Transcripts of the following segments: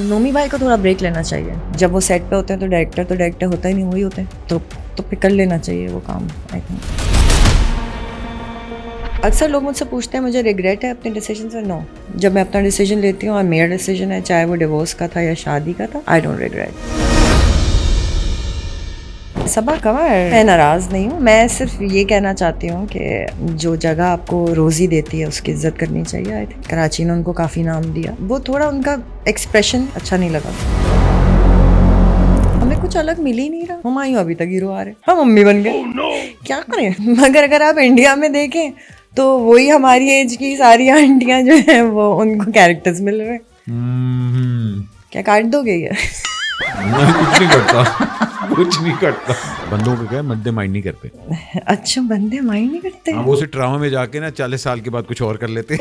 नोमी भाई को थोड़ा ब्रेक लेना चाहिए। जब वो सेट पे होते हैं तो डायरेक्टर होता ही नहीं, वही होते हैं, तो फिर कर लेना चाहिए वो काम। आई थिंक अक्सर लोग मुझसे पूछते हैं मुझे रिग्रेट है अपने डिसीजन से। नो, जब मैं अपना डिसीजन लेती हूँ और मेरा डिसीजन है, चाहे वो डिवोर्स का था या शादी का था, आई डोंट रिग्रेट। सबा कमर, मैं नाराज़ नहीं हूँ। मैं सिर्फ ये कहना चाहती हूँ कि जो जगह आपको रोज़ी देती है उसकी इज्जत करनी चाहिए। आई थिंक कराची ने उनको काफ़ी नाम दिया, वो थोड़ा उनका एक्सप्रेशन अच्छा नहीं लगा। हमें कुछ अलग मिल ही नहीं रहा। हुमायूं अभी तक हीरो आ रहे, हम मम्मी बन गए। क्या करें। मगर अगर आप इंडिया में देखें तो वही हमारी एज की सारी आंटियां जो है वो उनको कैरेक्टर्स मिल रहे हैं। क्या काट दोगे ये? मैं कुछ नहीं करता, कुछ नहीं करता। बंदों को क्या बंदे माइंड नहीं करते। अच्छा, बंदे माइंड नहीं करते? हाँ, वो उसे ट्रामा में जाके ना 40 साल के बाद कुछ और कर लेते।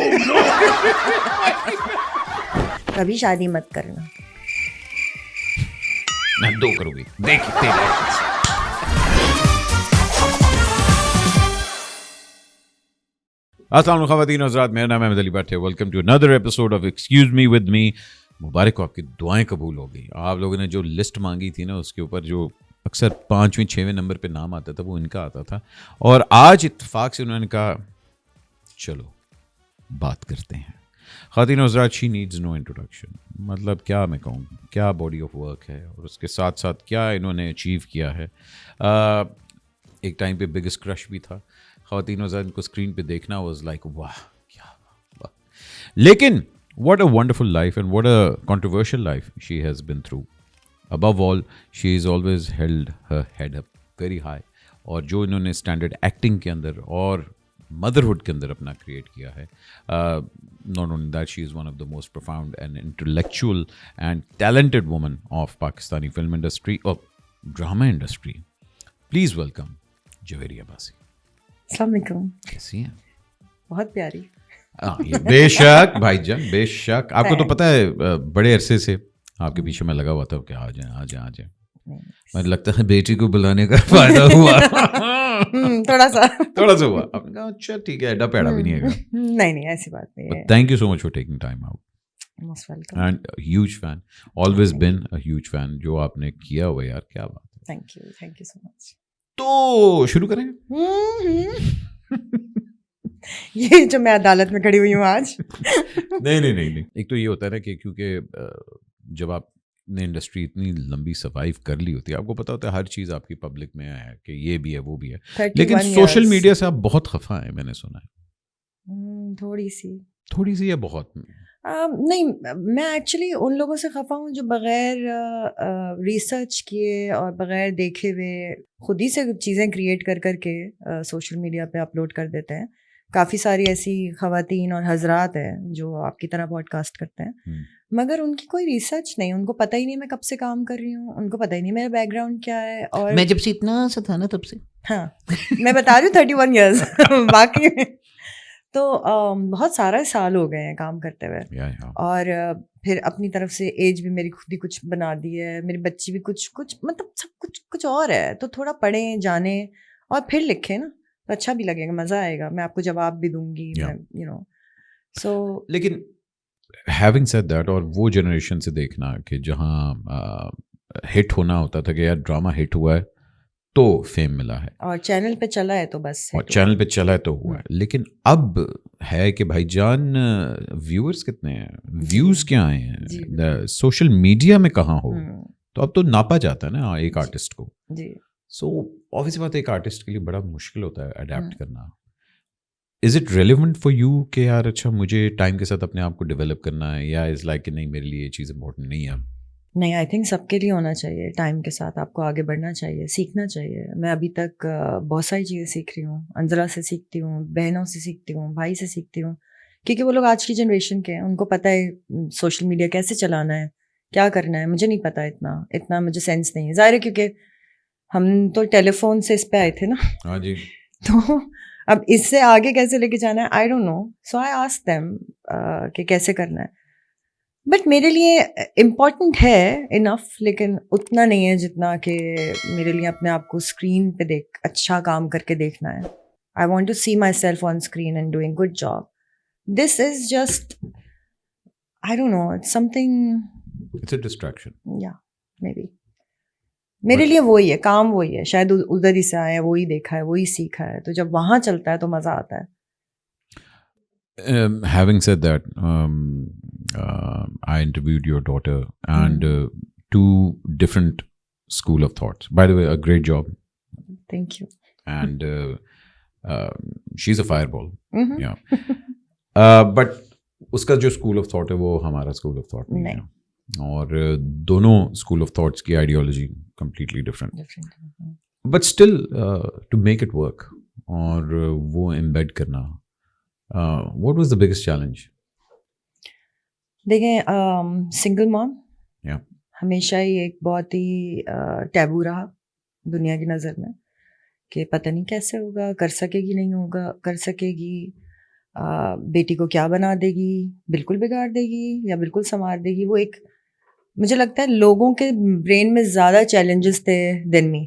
कभी शादी मत करना। मैं 2 करूंगी, देखते रहो। अस्सलाम वालेकुम ख़वातीन हज़रात, मेरा नाम है अहमद अली भट्ट है। Welcome to another episode of excuse me with me. मुबारक हो, आपकी दुआएं कबूल हो गई। आप लोगों ने जो लिस्ट मांगी थी ना, उसके ऊपर जो अक्सर 5वें 6वें नंबर पे नाम आता था वो इनका आता था। और आज इत्तेफाक से उन्होंने कहा चलो बात करते हैं। ख़वातीन हज़रात, शी नीड्स नो इंट्रोडक्शन। मतलब क्या मैं कहूँ, क्या बॉडी ऑफ वर्क है और उसके साथ साथ क्या इन्होंने अचीव किया है। एक टाइम पे बिगेस्ट क्रश भी था। ख़वातीन हज़रात, इनको स्क्रीन पे देखना वाज लाइक वाह क्या वाह। लेकिन what a wonderful life and what a controversial life she has been through. Above all, she has always held her head up very high. और जो इन्होंने स्टैंडर्ड एक्टिंग के अंदर और मदरहुड के अंदर अपना क्रिएट किया है, not only that, she is one of the most profound and intellectual and talented women of Pakistani film industry or drama industry. Please welcome Jawahari Abbasi. अस्सलाम वालेकुम। कैसी हैं? बहुत प्यारी। ये बेशक भाईजान, बेशक। आपको तो पता है बड़े अरसे से आपके पीछे मैं लगा हुआ था कि आ जाए आ जाए आ जाए। मुझे लगता है बेटी को बुलाने का फायदा हुआ। थोड़ा सा हुआ। आपने कहा अच्छा ठीक है, एडा पैड़ा भी नहीं है। नहीं ऐसी बात नहीं है। Thank you so much for taking time out most welcome and huge fan, always been a huge fan. जो आपने किया हुआ यार, क्या बात है। Thank you so much. तो शुरू करें। ये जो मैं अदालत में खड़ी हुई हूँ आज। नहीं। एक तो ये होता है ना कि क्योंकि जब आपने इंडस्ट्री इतनी लंबी सर्वाइव कर ली होती है, आपको पता होता है हर चीज़ आपकी पब्लिक में है कि ये भी है वो भी है। लेकिन सोशल मीडिया से आप बहुत खफा है, मैंने सुना है। थोड़ी सी या बहुत? नहीं, मैं एक्चुअली उन लोगों से खफा हूँ जो बगैर रिसर्च किए और बगैर देखे हुए खुद ही से चीज़ें क्रिएट कर करके सोशल मीडिया पे अपलोड कर देते हैं। काफ़ी सारी ऐसी ख़वातीन और हजरात हैं जो आपकी तरह पॉडकास्ट करते हैं, मगर उनकी कोई रिसर्च नहीं, उनको पता ही नहीं मैं कब से काम कर रही हूँ, उनको पता ही नहीं मेरा बैकग्राउंड क्या है। और मैं जब से इतना सा था ना तब से, हाँ मैं बता रही हूँ 31 ईयर्स बाकी तो बहुत सारा साल हो गए हैं काम करते हुए। और फिर अपनी तरफ से एज भी मेरी खुद ही कुछ बना दी है, मेरी बच्ची भी कुछ मतलब सब कुछ और है। तो थोड़ा पढ़ें जाने और फिर लिखें ना, तो अच्छा भी लगेगा, मज़ा आएगा। मैं आपको जवाब भी दूंगी, यू नो। सो लेकिन हैविंग सेड दैट, और वो जनरेशन से देखना कि जहाँ हिट होना होता था कि यार ड्रामा हिट हुआ है तो फेम मिला है और चैनल पे चला है तो बस, और चैनल पे चला है तो हुआ है। लेकिन अब है कि भाईजान व्यूअर्स कितने हैं, व्यूज क्या आए हैं, सोशल मीडिया में कहाँ हो, तो अब तो नापा जाता है ना एक आर्टिस्ट को। सो ऑब्वियस बात है, एक आर्टिस्ट के लिए बड़ा मुश्किल होता है अडेप्ट करना। Is it relevant for you कि यार अच्छा मुझे टाइम के साथ अपने आप को डेवलप करना है, या इज लाइक कि नहीं मेरे लिए ये चीज़ इंपॉर्टेंट नहीं है? नहीं, आई थिंक सबके लिए होना चाहिए। टाइम के साथ आपको आगे बढ़ना चाहिए, सीखना चाहिए। मैं अभी तक बहुत सारी चीज़ें सीख रही हूँ। अंजला से सीखती हूँ, बहनों से सीखती हूँ, भाई से सीखती हूँ, क्योंकि वो लोग आज की जनरेशन के हैं, उनको पता है सोशल मीडिया कैसे चलाना है, क्या करना है। मुझे नहीं पता, इतना मुझे सेंस नहीं है, ज़ाहिर है, क्योंकि हम तो टेलीफोन से इस पे आए थे ना। हाँ जी। तो अब इससे आगे कैसे लेके जाना है, आई don't no. So I asked them कि कैसे करना है। बट मेरे लिए इम्पॉर्टेंट है इनफ, लेकिन उतना नहीं है जितना कि मेरे लिए अपने आप को स्क्रीन पे अच्छा काम करके देखना है। I want to see myself on screen and doing good job. This is just, I don't know, it's something It's a distraction. या मे बी मेरे लिए वही है, काम वही है, शायद उधर ही से आए हैं, वही देखा है, वही सीखा है, तो जब वहाँ चलता है तो मज़ा आता है. Having said that, I interviewed your daughter and two different school of thoughts. By the way, a great job. Thank you. And she's a fireball. Mhm. Yeah. But उसका जो school of thought है वो हमारा school of thought नहीं है. और दोनों school of thoughts की ideology completely different. But still, to make it work और वो embed करना. What was the biggest challenge? देखें, सिंगल मॉम Yeah. हमेशा ही एक बहुत ही टैबू रहा दुनिया की नज़र में कि पता नहीं कैसे होगा, कर सकेगी नहीं होगा, कर सकेगी, बेटी को क्या बना देगी, बिल्कुल बिगाड़ देगी या बिल्कुल संवार देगी. वो एक, मुझे लगता है लोगों के ब्रेन में ज़्यादा चैलेंजेस थे देन मी.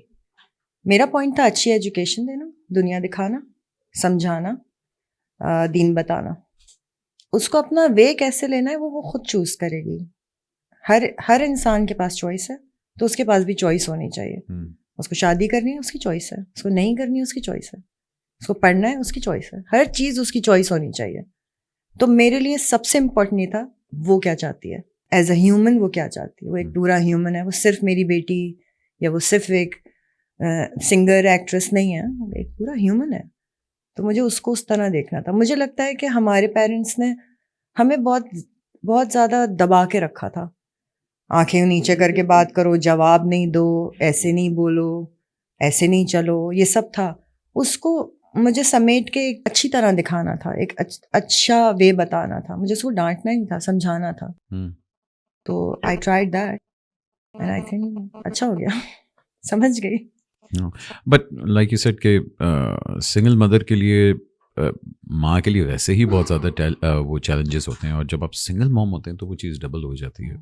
मेरा पॉइंट था अच्छी एजुकेशन देना, दुनिया दिखाना, समझाना, दीन बताना. उसको अपना वे कैसे लेना है वो खुद चूज़ करेगी. हर इंसान के पास चॉइस है, तो उसके पास भी चॉइस होनी चाहिए. उसको शादी करनी है, उसकी चॉइस है. उसको नहीं करनी है, उसकी चॉइस है. उसको पढ़ना है, उसकी चॉइस है. हर चीज़ उसकी चॉइस होनी चाहिए. तो मेरे लिए सबसे इम्पोर्टेंट ये था वो क्या चाहती है एज अ ह्यूमन, वो क्या चाहती है. वो एक पूरा ह्यूमन है, वो सिर्फ मेरी बेटी या वो सिर्फ एक सिंगर एक्ट्रेस नहीं है, वो एक पूरा ह्यूमन है. तो मुझे उसको उस तरह देखना था. मुझे लगता है कि हमारे पेरेंट्स ने हमें बहुत बहुत ज़्यादा दबा के रखा था. आंखें नीचे करके बात करो, जवाब नहीं दो, ऐसे नहीं बोलो, ऐसे नहीं चलो, ये सब था. उसको मुझे समेट के एक अच्छी तरह दिखाना था, एक अच्छा वे बताना था. मुझे उसको डांटना नहीं था, समझाना था. तो I tried that and I think अच्छा हो गया. समझ गई. बट लाइक यू सेड कि सिंगल मदर के लिए माँ के लिए वैसे ही बहुत ज़्यादा वो चैलेंजेस होते हैं, और जब आप सिंगल मॉम होते हैं तो वो चीज़ डबल हो जाती है.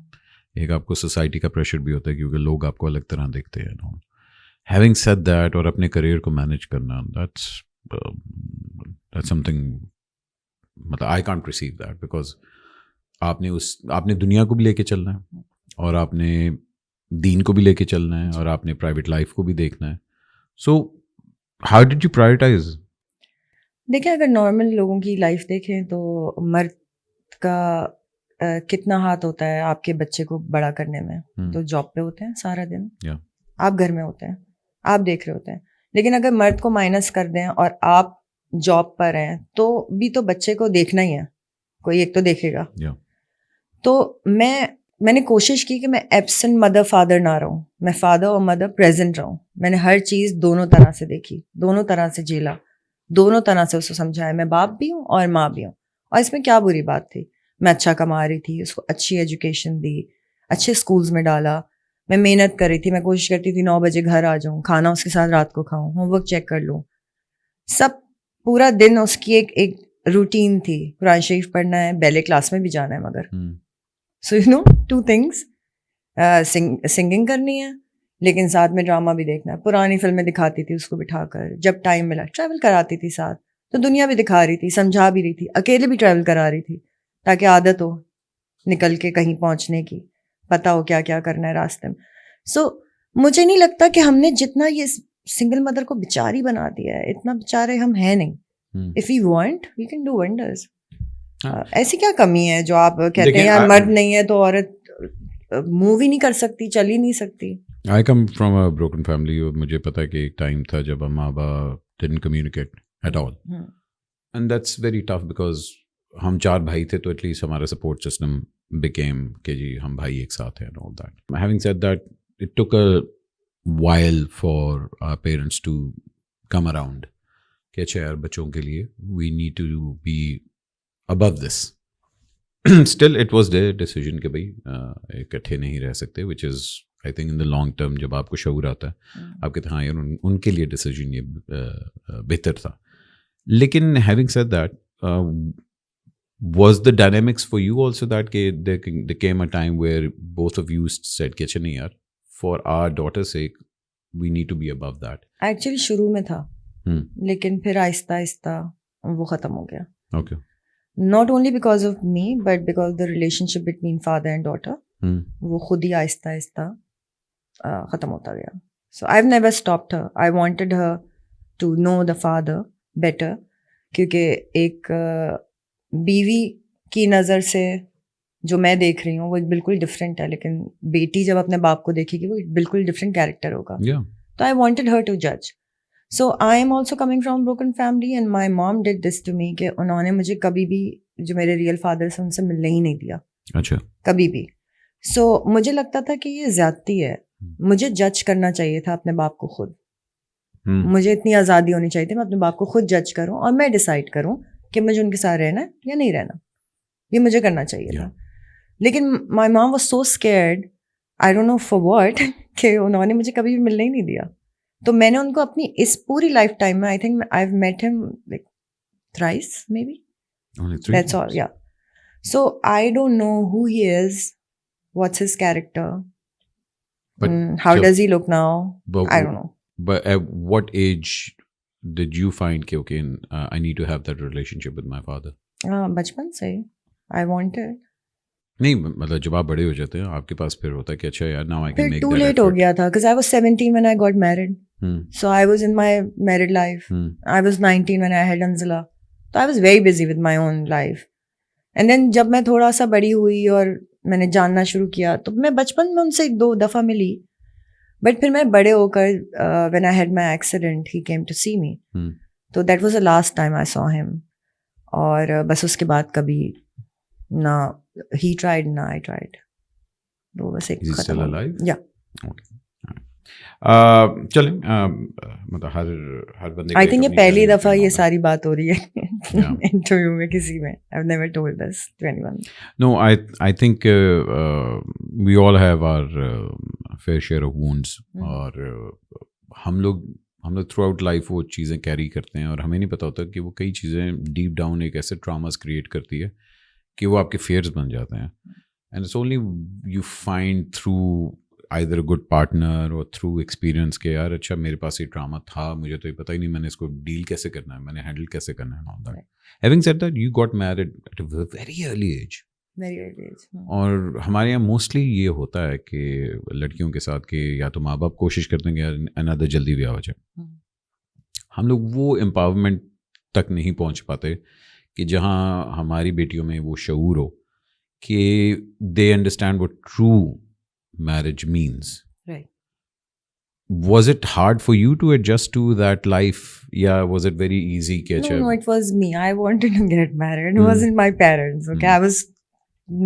एक आपको सोसाइटी का प्रेशर भी होता है क्योंकि लोग आपको अलग तरह देखते हैं. नो, हैविंग सेड दैट, और अपने करियर को मैनेज करना, दैट्स समथिंग, मतलब I can't receive that, because आपने दुनिया को भी लेके चलना है, और आपने दीन को भी लेके चलना है, और आपने प्राइवेट लाइफ को भी देखना है. So how did you prioritize? देखिए, अगर नॉर्मल लोगों की लाइफ देखें तो मर्द का कितना हाथ होता है आपके बच्चे को बड़ा करने में. तो जॉब पे होते हैं सारा दिन, आप घर में होते हैं, आप देख रहे होते हैं. लेकिन अगर मर्द को माइनस कर दें और आप जॉब पर हैं तो भी तो बच्चे को देखना ही है, कोई एक तो देखेगा. तो मैंने कोशिश की कि मैं एब्सेंट मदर फादर ना रहूं, मैं फादर और मदर प्रेजेंट रहूं. मैंने हर चीज़ दोनों तरह से देखी, दोनों तरह से झेला, दोनों तरह से उसको समझाया. मैं बाप भी हूँ और माँ भी हूँ. और इसमें क्या बुरी बात थी? मैं अच्छा कमा रही थी, उसको अच्छी एजुकेशन दी, अच्छे स्कूल्स में डाला, मैं मेहनत कर रही थी, मैं कोशिश करती थी 9 बजे घर आ जाऊँ, खाना उसके साथ रात को खाऊं, होमवर्क चेक कर लूँ, सब पूरा दिन उसकी एक रूटीन थी. कुरान शरीफ पढ़ना है, बैले क्लास में भी जाना है, मगर so you know 2 things, singing करनी है लेकिन साथ में ड्रामा भी देखना है. पुरानी फिल्में दिखाती थी उसको बिठाकर, जब टाइम मिला ट्रैवल कराती थी साथ, तो दुनिया भी दिखा रही थी, समझा भी रही थी, अकेले भी ट्रैवल करा रही थी ताकि आदत हो निकल के कहीं पहुंचने की, पता हो क्या क्या करना है रास्ते में. सो मुझे नहीं लगता कि हमने जितना ये सिंगल मदर को बेचारी बना दिया है, इतना बेचारे हम हैं नहीं. If we want we can do wonders. ऐसी क्या कमी है जो आप कहते हैं यार मर्द नहीं है तो औरत मूव ही नहीं कर सकती, चल ही नहीं सकती. I come from a broken family. मुझे पता है कि एक टाइम था जब माँ बाप didn't communicate at all, and that's very tough because हम 4 भाई थे, तो एटलीस्ट हमारा सपोर्ट सिस्टम बिकेम कि जी हम भाई एक साथ हैं, all that. Having said that, it took a while for our parents to come around कि अच्छा यार बच्चों के लिए we need to be above this. Still it was their decision कि भाई इकट्ठे नहीं रह सकते, which is I think in the long term जब आपको शऊर आता है आप कहते हैं हाँ यार उनके लिए डिसीजन ये बेहतर था. लेकिन having said that, was the dynamics for you also that there came a time where both of you said कि अच्छा नहीं यार, for our daughter's sake we need to be above that? Actually शुरू में था, लेकिन फिर आहिस्ता आहिस्ता वो ख़त्म हो गया. Okay. Not only because of me but because the relationship between father and daughter. वो खुद ही आहिस्ता आहिस्ता ख़त्म होता गया. So I have never stopped her. I wanted her to know the father better, क्योंकि एक बीवी की नज़र से जो मैं देख रही हूँ वो बिल्कुल डिफरेंट है, लेकिन बेटी जब अपने बाप को देखेगी वो बिल्कुल डिफरेंट कैरेक्टर होगा. तो आई वांटेड हर टू जज. So I am also coming from broken family and my mom did this to me, कि उन्होंने मुझे कभी भी जो मेरे रियल फादर से उनसे मिलने ही नहीं दिया. अच्छा. कभी भी. सो मुझे लगता था कि ये ज्यादती है. मुझे जज करना चाहिए था अपने बाप को खुद. मुझे इतनी आज़ादी होनी चाहिए थी, मैं अपने बाप को खुद जज करूं और मैं डिसाइड करूं कि मुझे उनके साथ रहना है या नहीं रहना. ये मुझे करना चाहिए था. लेकिन my mom was so scared, I don't know for what, कि उन्होंने मुझे कभी भी मिलने ही नहीं दिया. तो मैंने उनको अपनी इस पूरी लाइफ टाइम में, I think I have met him like thrice maybe. That's all. Yeah. So I don't know who he is, what's his character, how does he look now. I don't know. But at what age did you find कि okay, I need to have that relationship with my father? बचपन से I wanted. नहीं मतलब जब आप बड़े हो जाते हैं आपके पास फिर होता है कि अच्छा यार now I can फिर make too that late effort. हो गया था because I was 17 when I got married. So I was in my married life. I was 19 when I had Anzala. So I was very busy with my own life. And then जब मैं थोड़ा सा बड़ी हुई और मैंने जानना शुरू किया तो मैं बचपन में उनसे 2 दफ़ा मिली. बट फिर मैं बड़े होकर when I had my accident he came to see me. तो that was the last time I saw him. और बस उसके बाद कभी ना he tried ना I tried. वो बस एक Is he still alive? Yeah. Okay. चलें मतलब हर बंदे आई थिंक ये पहली दफ़ा ये सारी सारी बात हो रही है इंटरव्यू में किसी में. I have never told this to anyone. No, I think we all have our fair share of wounds. और हम लोग थ्रू आउट लाइफ वो चीज़ें कैरी करते हैं और हमें नहीं पता होता कि वो कई चीज़ें डीप डाउन एक ऐसे ट्रामास क्रिएट करती है कि वो आपके फेयर्स बन जाते हैं. And it's only you find through either a good partner और थ्रू एक्सपीरियंस के यार अच्छा मेरे पास ये ड्रामा था, मुझे तो ये पता ही नहीं मैंने इसको डील कैसे करना है, मैंने हैंडल कैसे करना है. All that. Having said that, you got married at a very early age. और हमारे यहाँ मोस्टली ये होता है कि लड़कियों के साथ कि या तो माँ बाप कोशिश करते हैं कि यार अनदर जल्दी ब्याह हो जाए. हम लोग वो एम्पावरमेंट तक नहीं पहुँच पाते कि जहाँ हमारी बेटियों में वो शऊर हो कि they understand what true marriage means. Right. Was it hard for you to adjust to that life? Yeah, was it very easy? No, it was me. I wanted to get married. It wasn't my parents. Okay, I was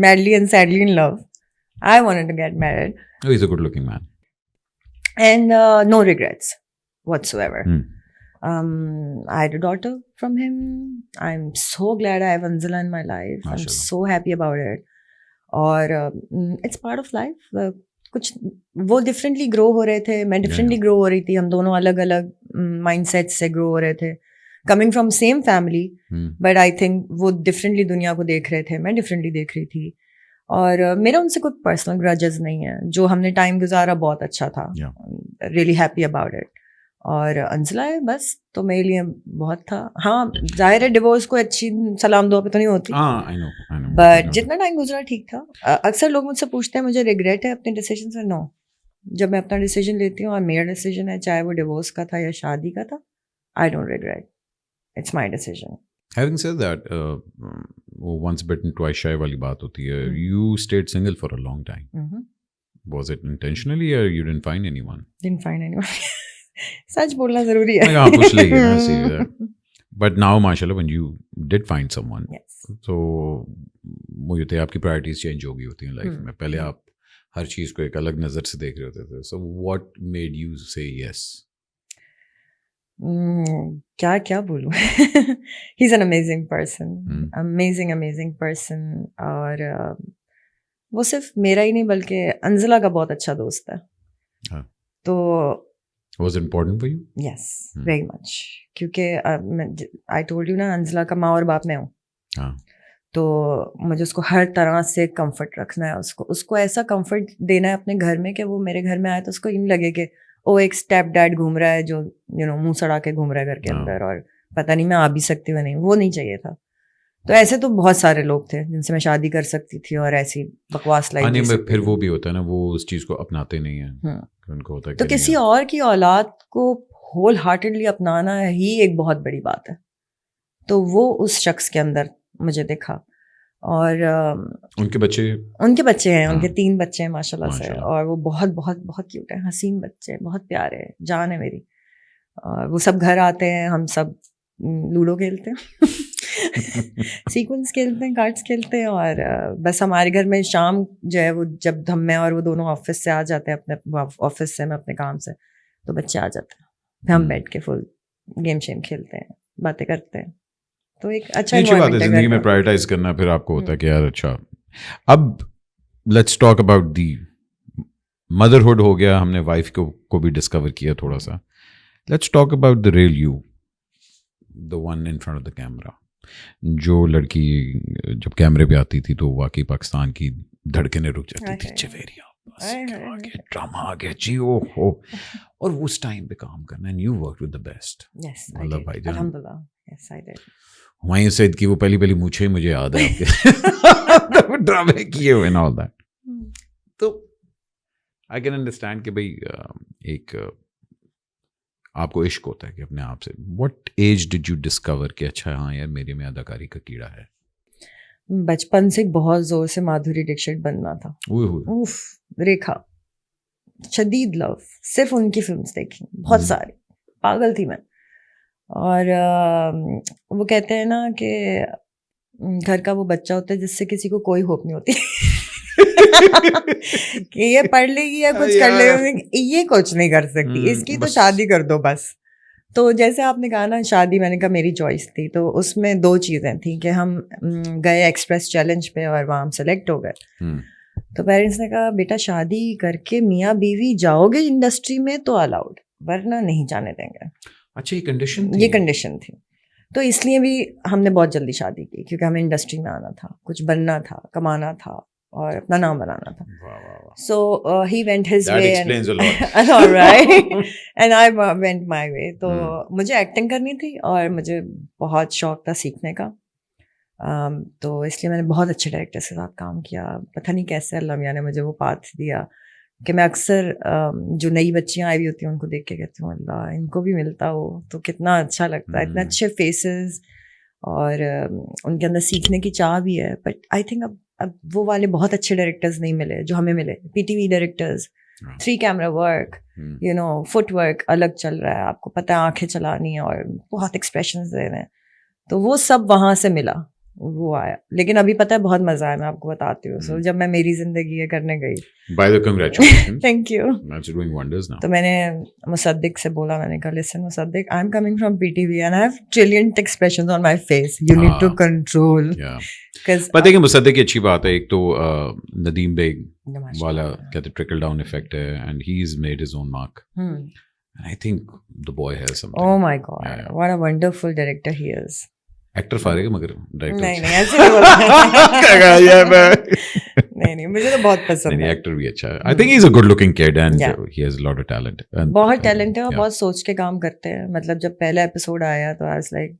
madly and sadly in love. I wanted to get married. Oh, he's a good-looking man. And no regrets whatsoever. I had a daughter from him. I'm so glad I have Anzala in my life. I'm so happy about it. और it's part of life. कुछ वो differently grow हो रहे थे, मैं differently grow हो रही थी. हम दोनों अलग अलग माइंडसेट से ग्रो हो रहे थे, coming from same family, but I think वो डिफरेंटली दुनिया को देख रहे थे, मैं डिफरेंटली देख रही थी. और मेरा उनसे कोई पर्सनल ग्रजेस नहीं है. जो हमने टाइम गुजारा बहुत अच्छा था. Really happy about it. और अंजला है बस, तो मेरे लिए बहुत था. हाँ जाहिर है डिवोर्स को अच्छी सलाम दुआ पे तो नहीं होती, बट जितना टाइम गुजरा ठीक था. अक्सर लोग मुझसे पूछते हैं मुझे रिग्रेट है अपने डिसीजन से. नो, जब मैं अपना डिसीजन लेती हूँ और मेरा डिसीजन है, चाहे वो डिवोर्स का था या शादी का था, I don't regret. It's my decision. Having said that, वो once bitten twice shy वाली बात होती है. You stayed single for a long time. Was it intentionally or you didn't find anyone? Didn't find anyone. सच बोलना जरूरी है. हाँ पूछ लेंगे ना, see. But now माशाल्लाह when you did find someone, तो वो ये थे आपकी प्रायोरिटीज चेंज हो गई होती हैं लाइफ में. पहले आप हर चीज़ को एक अलग नज़र से देख रहे होते थे. So what made you say yes? क्या बोलूँ. He's an amazing person. Amazing person. और वो सिर्फ मेरा ही नहीं बल्कि अंजला का बहुत अच्छा दोस्त है. तो Was it important for you? Yes, very much. क्योंकि I told you ना, अंजला का माँ और बाप मैं हूँ. तो मुझे उसको हर तरह से कंफर्ट रखना है. उसको ऐसा कंफर्ट देना है अपने घर में कि वो मेरे घर में आए तो उसको यूँ लगे कि ओ एक स्टेप डैड घूम रहा है जो मुंह सड़ा के घूम रहा है घर के अंदर, और पता नहीं मैं आ भी सकती हूँ नहीं. वो नहीं चाहिए था. तो ऐसे तो बहुत सारे लोग थे जिनसे मैं शादी कर सकती थी और ऐसी बकवास लाइफ जी में सकती फिर थी। वो भी होता है ना, वो उस चीज़ को अपनाते नहीं है, कि उनको होता है तो कि किसी नहीं और की औलाद को होल हार्टेडली अपनाना ही एक बहुत बड़ी बात है। तो वो उस शख्स के अंदर मुझे दिखा। और उनके बच्चे हैं, उनके हाँ। 3 बच्चे हैं माशाल्लाह से, माशाल्लाह। और वो बहुत बहुत बहुत क्यूट है, हसीन बच्चे हैं, बहुत प्यारे हैं, जान है मेरी। और वो सब घर आते हैं, हम सब लूडो खेलते हैं सीक्वेंस खेलते हैं, कार्ड्स खेलते हैं, और बस हमारे घर में शाम जो है वो जब मैं और वो दोनों ऑफिस से आ जाते हैं, अपने ऑफिस से, मैं अपने काम से, तो बच्चे आ जाते हैं, फिर हम बैठ के फुल गेम शेम खेलते हैं, बातें करते हैं। तो एक अच्छा अच्छी बात है environment जिंदगी घर में का। प्रायोरिटाइज करना, फिर आपको होता है कि यार अच्छा। अब let's talk about the motherhood, हो गया, हमने वाइफ को भी डिस्कवर किया थोड़ा सा। Let's talk about the real you, the one in front of the camera. जो लड़की जब कैमरे पे आती थी तो वाकई पाकिस्तान की धड़कनें रुक जाती थी, चवेरिया बस क्या आ गया, ड्रामा आ गया जी, ओ हो। और उस टाइम पे काम करना, and you work with the best. Yes, I मतलब did. भाईजान, Alhamdulillah. Yes, I did. Humayun Syed की वो पहली मूछें मुझे याद है आपके ड्रामे किए हुए एंड ऑल दैट। तो आई कैन अंडरस्टैंड कि भाई एक आपको इश्क होता है कि अपने आप से। What age did you discover कि अच्छा हाँ यार मेरे में अदाकारी का कीड़ा है? बचपन से बहुत जोर से माधुरी दीक्षित बनना था। ओए होए। उफ, रेखा, शदीद लव, सिर्फ उनकी फिल्म्स देखी, बहुत सारी, पागल थी मैं। और वो कहते हैं ना कि घर का वो बच्चा होता है जिससे किसी को कोई होप नहीं होती कि ये पढ़ लेगी या कुछ कर लेगी, ये कुछ नहीं कर सकती, इसकी तो शादी कर दो बस। तो जैसे आपने कहा ना शादी, मैंने कहा मेरी चॉइस थी, तो उसमें 2 चीज़ें थी कि हम गए एक्सप्रेस चैलेंज पे और वहाँ हम सेलेक्ट हो गए। तो पेरेंट्स ने कहा बेटा शादी करके मियाँ बीवी जाओगे इंडस्ट्री में तो अलाउड, वरना नहीं जाने देंगे। अच्छा, ये कंडीशन थी? ये कंडीशन थी। तो इसलिए भी हमने बहुत जल्दी शादी की, क्योंकि हमें इंडस्ट्री में आना था, कुछ बनना था, कमाना था और अपना नाम बनाना था। So he went his That way explains a lot. and all right and I went my way. तो मुझे एक्टिंग करनी थी और मुझे बहुत शौक था सीखने का। तो इसलिए मैंने बहुत अच्छे डायरेक्टर के साथ काम किया। पता नहीं कैसे अल्लाह मियां ने मुझे वो पाथ दिया कि मैं अक्सर जो नई बच्चियां आई हुई होती हैं उनको देख के कहती हूँ अल्लाह इनको भी मिलता हो तो कितना अच्छा लगता है, इतने अच्छे फेसेस और उनके अंदर सीखने की चाह भी है। बट आई थिंक अब वो वाले बहुत अच्छे डायरेक्टर्स नहीं मिले जो हमें मिले। PTV directors, 3 camera work, you know, foot work अलग चल रहा है, आपको पता है आंखें चलानी है और बहुत एक्सप्रेशंस दे रहे हैं, तो वो सब वहाँ से मिला, वो आया। लेकिन अभी पता है बहुत मजा आया, मैं आपको बताती हूँ। सो जब मैं मेरी जिंदगी है करने गई, by the congratulations, thank you, that's doing wonders now. तो मैंने मुसद्दिक से बोला, मैंने कहा listen Musaddiq, I am coming from PTV and I have brilliant expressions on my face, you need to control. पता है कि मुसद्दिक की अच्छी बात है, एक तो नदीम बेग वाला कहते ट्रिकल डाउन इफेक्ट है, and he is made his own mark. I think the boy has something. Oh my God, what a wonderful director he is. Actor फारे का मगर डायरेक्टर नहीं ऐसे नहीं बोलते नहीं मुझे तो बहुत पसंद है। नहीं, एक्टर भी अच्छा है। I think he is a good looking kid and he has a lot of talent. बहुत टैलेंट है और बहुत सोच के काम करते हैं। मतलब जब पहला एपिसोड आया तो आई वाज लाइक,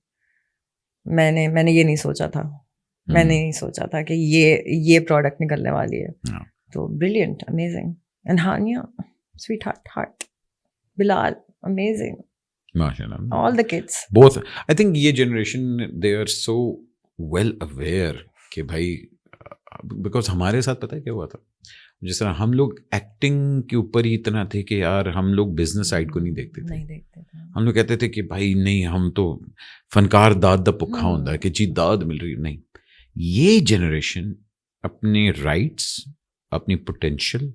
मैंने ये नहीं सोचा था, मैंने नहीं सोचा था कि ये प्रोडक्ट निकलने वाली है। तो brilliant, amazing. And Hania, sweetheart, Bilal, amazing, माशाल्लाह, all the kids, both. I think ये generation they are so well aware कि भाई, because हमारे साथ पता है क्या हुआ था, जिस तरह हम लोग एक्टिंग के ऊपर ही इतना थे कि यार हम लोग बिजनेस साइड को नहीं देखते थे। हम लोग कहते थे कि भाई नहीं, हम तो फनकार दाद दा भुखा होता है कि जी दाद मिल रही नहीं। ये जनरेशन अपने राइट्स, अपनी पोटेंशियल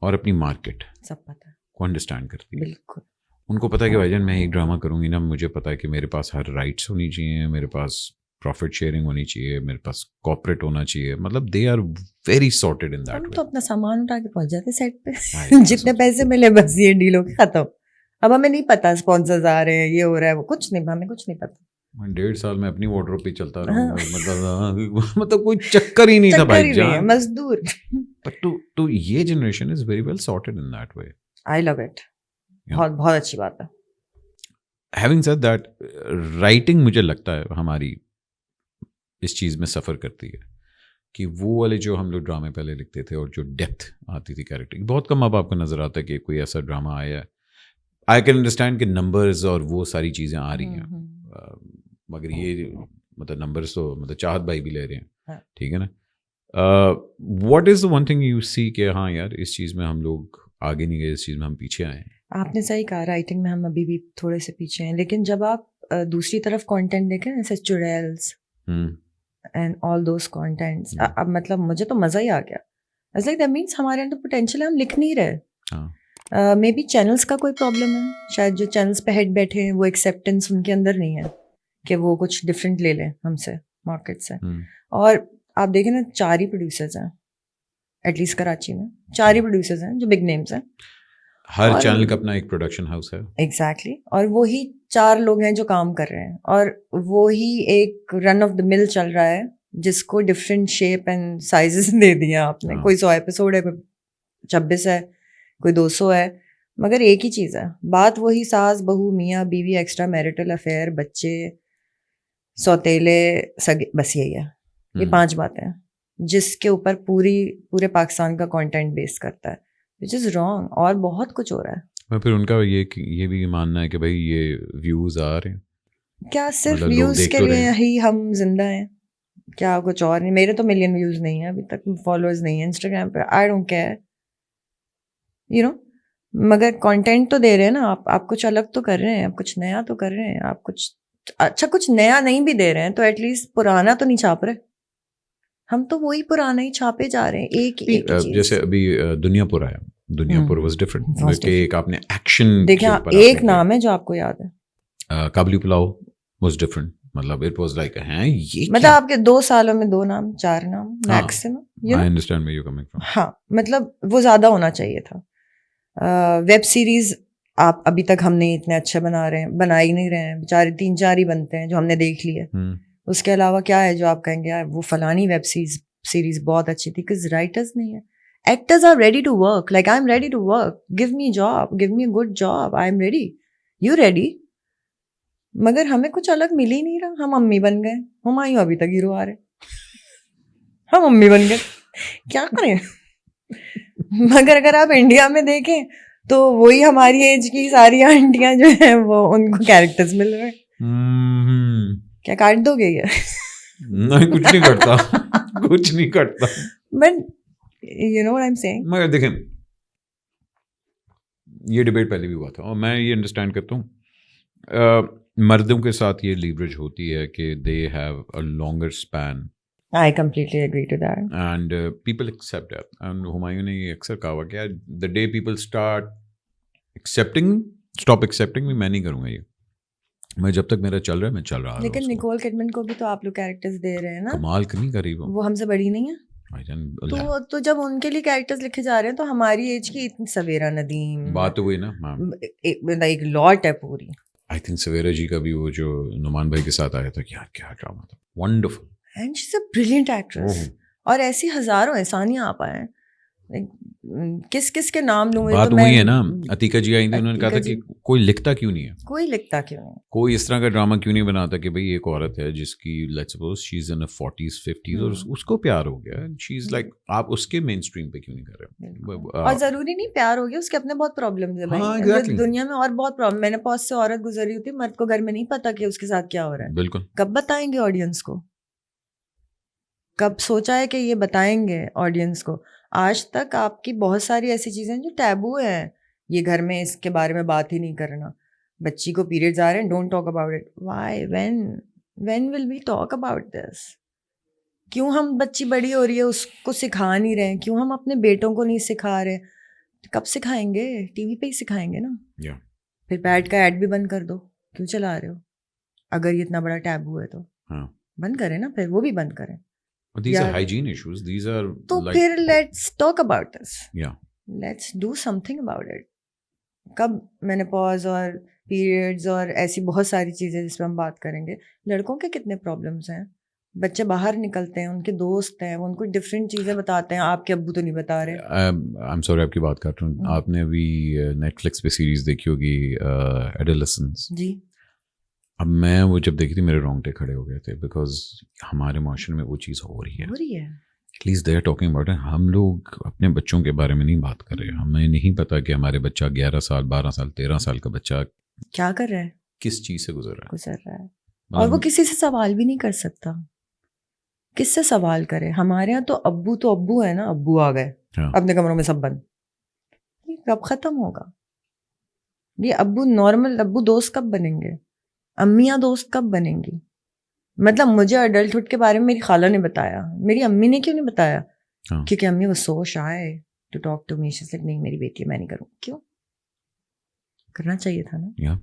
और अपनी मार्केट सब पता है, को अंडरस्टैंड करती है। बिल्कुल, उनको पता है कि भाईजान मैं एक ड्रामा करूंगी ना, मुझे पता है कि मेरे पास हर राइट्स होनी चाहिए, मेरे पास प्रॉफिट शेयरिंग होनी चाहिए, मेरे पास कॉर्पोरेट होना चाहिए। मतलब they are very sorted in that हम वे। तो अपना सामान उठा के पहुंच जाते सेट पे जितने पैसे मिले बस ये डील हो गया, खत्म। अब हमें नहीं पता स्पॉन्सर्स आ रहे हैं, ये हो रहा है, वो कुछ नहीं, हमें कुछ नहीं पता। 1.5 साल में अपनी वार्डरोब पे चलता रहा मतलब कोई चक्कर ही नहीं था भाईजान, मजदूर। बट तो ये generation is very well sorted in that way. I love it, बहुत बहुत अच्छी बात है। हैविंग सेड दैट, राइटिंग मुझे लगता है हमारी इस चीज़ में सफ़र करती है कि वो वाले जो हम लोग ड्रामे पहले लिखते थे और जो डेप्थ आती थी कैरेक्टर की, बहुत कम अब आपको नज़र आता है कि कोई ऐसा ड्रामा आया है. आई कैन अंडरस्टैंड कि नंबर्स और वो सारी चीज़ें आ रही हैं, मगर ये मतलब नंबर्स तो मतलब चाहत भाई भी ले रहे हैं, ठीक है ना. What is the one thing you see कि हाँ यार इस चीज़ में हम लोग आगे नहीं गए, इस चीज़ में हम पीछे आए हैं. आपने सही कहा, राइटिंग में हम अभी भी थोड़े से पीछे हैं, लेकिन जब आप दूसरी तरफ कंटेंट देखें जैसे चुड़ैल्स एंड ऑल दोस कंटेंट्स, अब मतलब मुझे तो मज़ा ही आ गया. इट्स लाइक दैट मीन्स हमारे अंदर पोटेंशियल है, हम लिख नहीं रहे. मे बी चैनल्स का कोई प्रॉब्लम है, शायद जो चैनल्स पे हेड बैठे हैं वो एक्सेप्टेंस उनके अंदर नहीं है कि वो कुछ डिफरेंट ले लें हमसे, मार्केट से. और आप देखें ना, 4 ही प्रोड्यूसर्स हैं एटलीस्ट कराची में, 4 ही प्रोड्यूसर्स हैं जो बिग नेम्स हैं. हर चैनल का अपना एक प्रोडक्शन हाउस है. एग्जैक्टली और वही 4 लोग हैं जो काम कर रहे हैं, और वही एक रन ऑफ द मिल चल रहा है जिसको डिफरेंट शेप एंड साइजेस दे दिया आपने. कोई 100 एपिसोड है, कोई 26 है, कोई 200 है, मगर एक ही चीज़ है, बात वही सास बहू मियाँ बीवी एक्स्ट्रा मैरिटल अफेयर बच्चे सौतेले सगे, बस यही है. ये 5 बातें हैं जिसके ऊपर पूरे पाकिस्तान का कंटेंट बेस करता है, विच इज़ रॉन्ग. और बहुत कुछ हो रहा है. मैं फिर उनका ये भी मानना है कि भाई ये व्यूज़ आ रहे हैं, क्या सिर्फ मतलब लोग व्यूज़ देख के तो लिए रहे हैं. ही हम जिंदा हैं? क्या कुछ और नहीं? मेरे तो मिलियन व्यूज़ नहीं है अभी तक, फॉलोअर्स नहीं है इंस्टाग्राम पे. I don't care, you know, मगर कंटेंट तो दे रहे हैं ना आप कुछ अलग तो कर रहे हैं, आप कुछ नया तो कर रहे हैं, आप कुछ अच्छा, कुछ नया नहीं भी दे रहे हैं तो एटलीस्ट पुराना तो नहीं छाप रहे. हम तो वही पुराना ही छापे जा रहे हैं, एक ही चीज़. जैसे अभी दुनियापुर आया, दुनियापुर वाज डिफरेंट कि एक आपने एक्शन देखिए, एक नाम है जो आपको याद है, काबली पुलाव वाज डिफरेंट. मतलब इट वाज लाइक हैं ये मतलब आपके 2 सालों में 2 नाम 4 नाम maximum, I understand where you coming from. हाँ, मतलब वो ज्यादा होना चाहिए था. वेब सीरीज आप अभी तक हमने इतने अच्छे बना ही नहीं रहे हैं, बेचारे 3-4 ही बनते हैं जो हमने देख लिए. उसके अलावा क्या है जो आप कहेंगे यार वो फलानी वेब सीरीज बहुत अच्छी थी? बिकॉज राइटर्स नहीं है. Actors are ready to work, like I am ready to work, give me job, give me a good job, I am ready, you ready. मगर हमें कुछ अलग मिल ही नहीं रहा. हम अम्मी बन गए, हुमायूं अभी तक हीरो आ रहे, हम अम्मी बन गए, क्या करें. मगर अगर आप इंडिया में देखें तो वही हमारी एज की सारी आंटियां जो है वो उनको कैरेक्टर्स मिल रहे हैं. क्या काट दोगे ये? नहीं, कुछ नहीं करता. कुछ नहीं करता. But you know what I am saying. मगर देखें, ये डिबेट पहले भी हुआ था और मैं ये अंडरस्टैंड करता हूँ, मर्दों के साथ ये लीवरेज होती है कि they have a longer span. I completely agree to that and people accept that. And Humayun ने ये अक्सर कहा हुआ कि the day people stop accepting मैं नहीं करूँगा ये. मैं जब तक मेरा चल रहा है मैं चल रहा हूँ. लेकिन निकोल किडमैन को भी तो आप लोग कैरेक्टर्स दे रहे हैं ना. कमाल नहीं करी वो हमसे बड़ी नहीं है. तो जब उनके लिए कैरेक्टर्स लिखे जा रहे हैं तो हमारी एज की इतनी सवेरा नदीम बात तो हुई ना, एक लॉट है पूरी. आई थिंक सवेरा जी का भी वो जो नुमान भाई के साथ आया था, क्या ड्रामा था, wonderful. And she is a brilliant actress. और ऐसी हजारों एहसानियां आप आए. किस के नाम लूं? बात वही है ना, अतीका जी आई थी, उन्होंने कहा था कि कोई लिखता क्यों नहीं है, कोई इस तरह का ड्रामा क्यों नहीं बनाता कि भाई एक औरत है जिसकी let's suppose she is in 40s 50s और उसको प्यार हो गया, शी इज लाइक, आप उसके मेन स्ट्रीम पे क्यों नहीं कर रहे? और जरूरी नहीं प्यार हो गया, उसके अपने बहुत प्रॉब्लम्स है भाई. हाँ, exactly. दुनिया में और बहुत प्रॉब्लम. मैंने पॉज से औरत गुजरी होती, मर्द को घर में नहीं पता कि उसके साथ क्या हो रहा है. बिल्कुल. कब बताएंगे ऑडियंस को? कब सोचा है कि ये बताएंगे ऑडियंस को? आज तक आपकी बहुत सारी ऐसी चीज़ें जो टैबू हैं, ये घर में इसके बारे में बात ही नहीं करना. बच्ची को पीरियड्स आ रहे हैं, don't talk about it. Why? When will we talk about this? क्यों हम बच्ची बड़ी हो रही है उसको सिखा नहीं रहे हैं? क्यों हम अपने बेटों को नहीं सिखा रहे? कब सिखाएंगे? टीवी पे ही सिखाएंगे ना. फिर पैड का ऐड भी बंद कर दो, क्यों चला रहे हो? अगर ये इतना बड़ा टैबू है तो बंद करें ना, फिर वो भी बंद करें. But these are hygiene issues. These are तो like, फिर let's talk about this. Yeah. Let's do something about it. कब मेनोपॉज और पीरियड्स और ऐसी बहुत सारी चीज़ें जिस पर हम बात करेंगे. लड़कों के कितने प्रॉब्लम्स हैं. बच्चे बाहर निकलते हैं, उनके दोस्त हैं, वो उनको डिफरेंट चीज़ें बताते हैं. आपके अब्बू तो नहीं बता रहे. आई एम सॉरी आपकी बात कर रहा हूँ. आपने अभी नेटफ्लिक्स पे सीरीज देखी होगी एडोलेसेंस. जी. अब मैं वो जब देखी थी मेरे रोंगटे खड़े हो गए थे, बिकॉज हमारे माशरे में वो चीज़ हो रही है, हो रही है। At least they are talking about it. हम लोग अपने बच्चों के बारे में नहीं बात कर रहे, हमें नहीं पता कि हमारे बच्चा 11 साल 12 साल 13 साल का बच्चा क्या कर रहा है, किस चीज़ से गुजर रहा गुजर रहा है, है। और वो मतलब किसी से सवाल भी नहीं कर सकता। किससे सवाल करे? हमारे यहाँ तो अब्बू है ना, अब्बू आ गए, हाँ। अपने कमरों में सब बंद। ये कब खत्म होगा? ये अब्बू नॉर्मल अब्बू दोस्त कब बनेंगे? अम्मियाँ दोस्त कब बनेंगी? मतलब मुझे अडल्टहुड के बारे में मेरी खाला ने बताया, मेरी अम्मी ने क्यों नहीं बताया? हाँ। क्योंकि अम्मी वो so shy to talk to me, she said नहीं मेरी बेटी है, मैं नहीं करूँ। क्यों? करना चाहिए था ना। या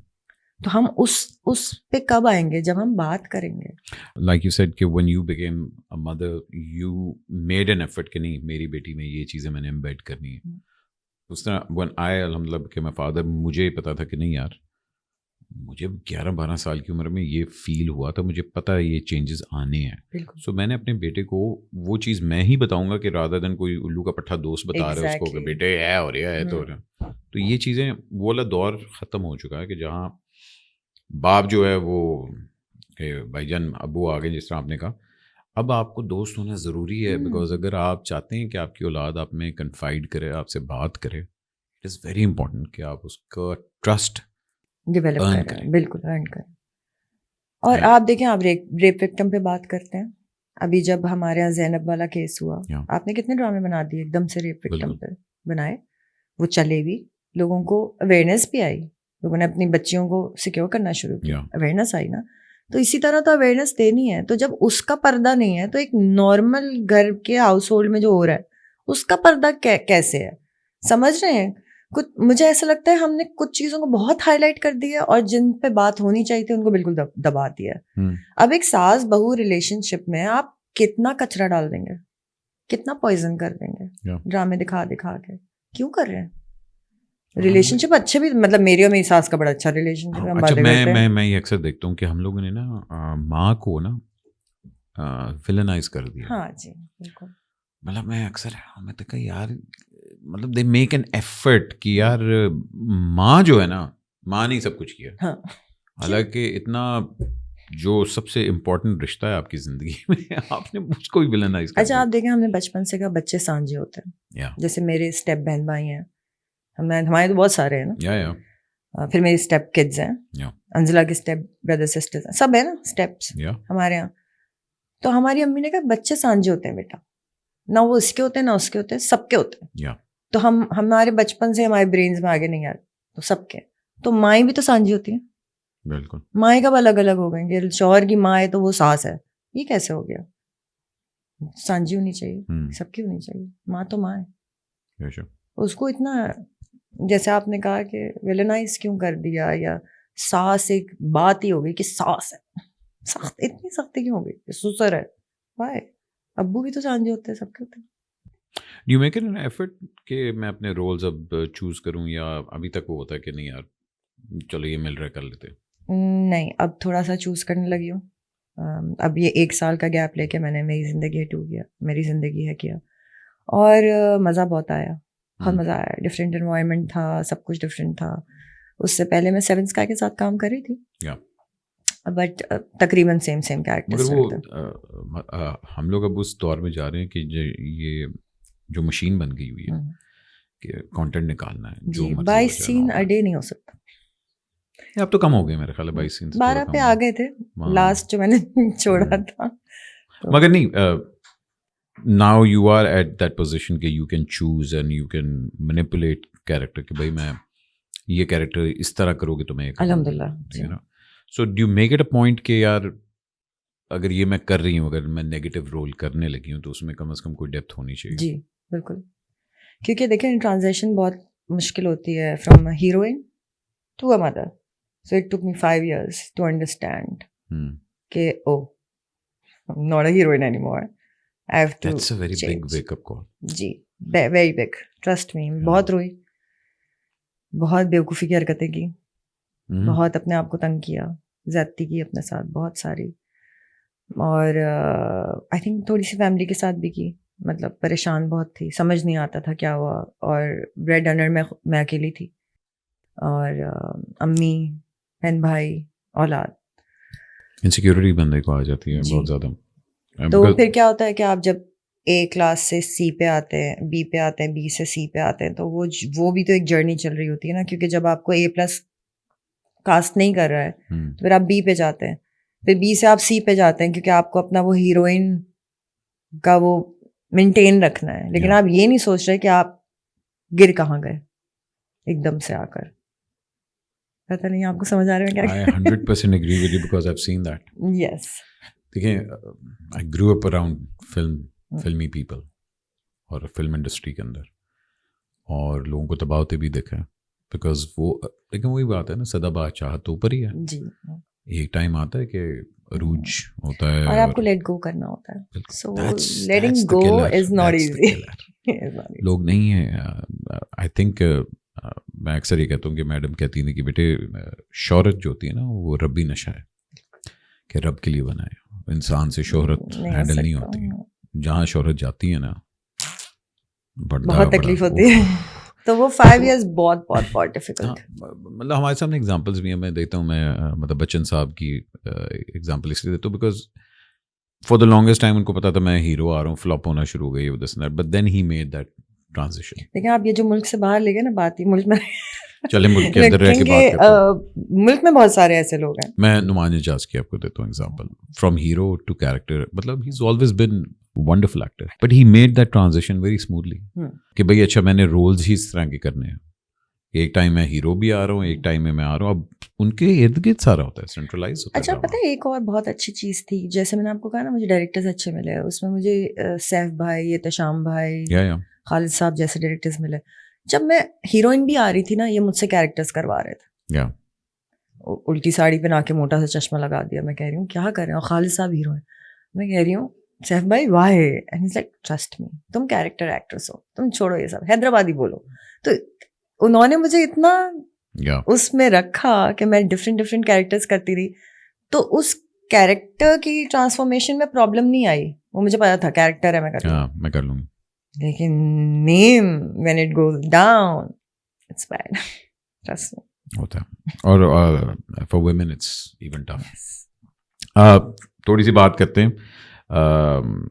तो हम उस पे कब आएंगे? जब हम बात करेंगे। लाइक यू सेड कि when you became a mother you made an effort कि नहीं मेरी बेटी में ये चीज़ें मैंने एम्बेड करनी है। उस तरह व्हेन आई अल्हम्दुलिल्लाह कि मैं फादर, मुझे पता था कि नहीं यार, मुझे 11-12 साल की उम्र में ये फील हुआ था, मुझे पता है ये चेंजेस आने हैं। बिल्कुल सो मैंने अपने बेटे को वो चीज़ मैं ही बताऊंगा कि रादर देन कोई उल्लू का पट्टा दोस्त बता रहे हैं उसको कि Exactly. बेटे है और ये है तो हो रहा है। तो ये चीज़ें वो वाला दौर ख़त्म हो चुका है कि जहाँ बाप जो है वो कि भाईजान अब्बू आ गए, जिस तरह आपने कहा। अब आपको दोस्त होना ज़रूरी है, बिकॉज अगर आप चाहते हैं कि आपकी औलाद आप में कन्फाइड करे, आपसे बात करे, इट इज़ वेरी इंपॉर्टेंट कि आप उसका ट्रस्ट डेवलप अर्न कर रहे हैं, करें। बिल्कुल अर्न करें। और And- आप देखें, आप रेप विक्टिम पे बात करते हैं। अभी जब हमारे यहाँ जैनब वाला केस हुआ, Yeah. आपने कितने ड्रामे बना दिए एकदम से रेप विक्टिम बिल्कुल। पे बनाए। वो चले भी, लोगों को अवेयरनेस भी आई, लोगों ने अपनी बच्चियों को सिक्योर करना शुरू किया, Yeah. अवेयरनेस आई ना। तो इसी तरह तो अवेयरनेस देनी है। तो जब उसका पर्दा नहीं है तो एक नॉर्मल घर के हाउस होल्ड में जो हो रहा है उसका पर्दा कैसे है? समझ रहे हैं? कुछ मुझे ऐसा लगता है हमने कुछ चीज़ों को बहुत हाईलाइट कर दिया और जिन पे बात होनी चाहिए थी उनको बिल्कुल दबा दिया। अब एक सास बहू रिलेशनशिप में आप कितना कचरा डाल देंगे, कितना पॉइजन कर देंगे, Yeah. ड्रामे दिखा दिखा के। क्यों कर रहे हैं? रिलेशनशिप अच्छे भी, मतलब मेरी और मेरी सास का बड़ा अच्छा रिलेशनशिप है, हम अच्छा, बातें करते हैं। मैं ये अक्सर देखता हूँ कि हम लोगों ने ना माँ को ना विलनाइज कर दिया। हाँ जी, बिल्कुल। मतलब मैं अक्सर मैं तो कहा यार, मतलब दे मेक एन एफर्ट कि यार माँ जो है ना, माँ ने सब कुछ किया। हाँ, हालांकि इतना जो सबसे इम्पोर्टेंट रिश्ता है आपकी जिंदगी में आपने उसको भी विलनाइज कर अच्छा आप दिया। देखें, हमने बचपन से कहा बच्चे सांझे होते हैं। या जैसे मेरे स्टेप बहन भाई हैं, हमारे तो बहुत सारे हैं ना। या फिर मेरी स्टेप किड्स हैं, या अंजला के स्टेप ब्रदर सिस्टर्स हैं, सब है ना स्टेप्स या हमारे यहाँ। तो हमारी अम्मी ने कहा बच्चे सांझे होते हैं बेटा, ना वो इसके होते हैं ना उसके होते हैं, सबके होते हैं। या तो हम हमारे बचपन से हमारे ब्रेन्स में आगे नहीं आए, तो सबके। तो माएँ भी तो सांझी होती हैं। बिल्कुल। माएँ कब अलग अलग हो गई कि शौहर की माँ है तो वो सास है? ये कैसे हो गया? सांझी होनी चाहिए, सबकी होनी चाहिए। माँ तो माँ है। Yeah, sure. उसको इतना, जैसे आपने कहा कि विलेनाइज क्यों कर दिया, या सास एक बात ही हो गई कि सास है, सख्त, इतनी सख्ती क्यों हो गई? ससुर है, वाई? अब्बू भी तो सांझे होते हैं, सबके होते हैं। यू मेक एन एफर्ट कि मैं अपने रोल्स अब चूज करूं, या अभी तक वो होता है कि नहीं यार चलो ये मिल रहा है कर लेते हैं? नहीं, अब थोड़ा सा चूज करने लगी हूँ। अब ये 1 साल का गैप लेके मैंने मेरी ज़िंदगी है टू किया, मेरी ज़िंदगी है किया, और मज़ा बहुत आया, बहुत मज़ा आया। डिफरेंट एनवायरनमेंट था, सब कुछ डिफरेंट था। उससे पहले मैं 7 स्काई के साथ काम कर रही थी, या बट तकरीबन सेम मगर कैरेक्टर्स वो थे। हम लोग अब उस दौर में जा रहे हैं कि ये जो मशीन बन गई हुई है कि कंटेंट निकालना है जो जी, मर्जी 22 हो सीन जाए। अ डे नहीं हो सकता। अब तो कम हो गए मेरे ख्याल है, 22 सीन से 12 पे आ गए थे हाँ। लास्ट जो मैंने छोड़ा था। तो मगर नहीं, now you are at that position कि you can choose and you can manipulate character कि भाई मैं ये कैरेक्टर इस तरह करोगे तो मैं अल्हम्दुलिल्लाह जी। So do make it a point कि यार अगर ये मैं कर रही हूँ, अगर मैं नेगेटिव रोल करने लगी हूँ तो उसमें कम से कम कोई डेप्थ होनी चाहिए। जी बिल्कुल, क्योंकि देखें ट्रांजिशन बहुत मुश्किल होती है from heroine to a mother. So it took me 5 years to understand कि oh not a heroine anymore, I have to that's a very big change. Wake up call. जी, वेरी बिग, ट्रस्ट मी। बहुत रोई, बहुत बेवकूफ़ी की हरकतें की, बहुत अपने आप को तंग किया, ज़्यादती की अपने साथ बहुत सारी, और आई थिंक थोड़ी सी फैमिली के साथ भी की। मतलब परेशान बहुत थी, समझ नहीं आता था क्या हुआ, और ब्रेड अर्नर मैं अकेली थी, और अम्मी, बहन भाई, औलाद। इनसिक्योरिटी बंदे को आ जाती है जी। बहुत ज़्यादा। तो Because- फिर क्या होता है कि आप जब ए क्लास से सी पे आते हैं, बी पे आते हैं, बी से सी पे आते हैं, तो वो भी तो एक जर्नी चल रही होती है ना, क्योंकि जब आपको ए प्लस कास्ट नहीं कर रहा है तो फिर आप बी पे जाते हैं, फिर बी से आप सी पे जाते हैं, क्योंकि आपको अपना वो हीरोइन का वो मेंटेन रखना है, लेकिन Yeah. आप ये नहीं सोच रहे कि आप गिर कहाँ गए एकदम से आकर। पता नहीं आपको समझ आ रहा है I क्या? 100% agree with you because I've seen that. Yes. देखिए, I grew up around filmy people और फिल्म इंडस्ट्री के अंदर, और लोगों को तबाह होते भी देखा है, बिकॉज वो, लेकिन वही बात है ना, सदाबहार चाहत तो ऊपर ही है। जी। एक टाइम आता है कि अरूज होता है और आपको लेट गो करना होता है, बिल्कुल। सो That's letting the go killer. Is not That's the easy. killer. लोग नहीं है। आई थिंक मैं अक्सर ये कहता हूँ कि मैडम कहती है कि बेटे, शोहरत जो होती है ना, वो रब्बी नशा है, कि रब के लिए बनाए। इंसान से शोहरत हैंडल नहीं होती। जहाँ शोहरत जाती है ना, बहुत तकलीफ होती है। तो वो 5 years बहुत बहुत बहुत डिफिकल्ट। मतलब हमारे सामने एग्जांपल्स भी हैं, मैं देता हूँ। मैं मतलब बच्चन साहब की एग्जांपल इसलिए देता हूँ because for the longest time उनको पता था मैं हीरो आ रहा हूँ, फ्लॉप होना शुरू हो गई with this and that, but then he made that transition. लेकिन आप ये जो मुल्क से बाहर ले गए ना, बात ही मुल्क में चले मुल्क के अंदर रह के बात करते हैं। मुल्क में बहुत सारे ऐसे लोग हैं। मैं नुमान इजाज की आपको देता हूँ example, from hero to character. मतलब he is always been wonderful actor, but he made that transition very smoothly कि भाई अच्छा, मैंने रोल्स ही इस तरह के करने हैं। एक टाइम मैं हीरो भी आ रहा हूँ, एक टाइम में मैं आ रहा हूँ। अब उनके इर्द गिर्द सारा होता है, सेंट्रलाइज होता है। अच्छा, पता है एक और बहुत अच्छी चीज़ थी, जैसे मैंने आपको कहा ना, मुझे डायरेक्टर्स अच्छे मिले, उसमें मुझे सैफ भाई, एहतशाम भाई, या खालिद साहब जैसे डायरेक्टर्स मिले। जब मैं हीरोइन भी आ रही थी ना, ये मुझसे कैरेक्टर्स करवा रहे थे। या उल्टी साड़ी पहना के मोटा सा चश्मा लगा दिया। मैं कह रही हूँ क्या कर रहे हैं, और खालिद साहब हीरो है। मैं कह रही हूँ सैफ भाई वाह, and is like trust me, तुम कैरेक्टर एक्ट्रेस हो, तुम छोड़ो ये सब, हैदराबादी बोलो। तो उन्होंने मुझे इतना उसमें रखा कि मैं डिफरेंट डिफरेंट कैरेक्टर्स करती रही, तो उस कैरेक्टर की ट्रांसफॉर्मेशन में प्रॉब्लम नहीं आई। वो मुझे पता था कैरेक्टर है, मैं कर लूँगी। लेकिन name when it goes down it's bad, trust me. होता है, और for women it's even tough. थोड़ी सी बात करते हैं।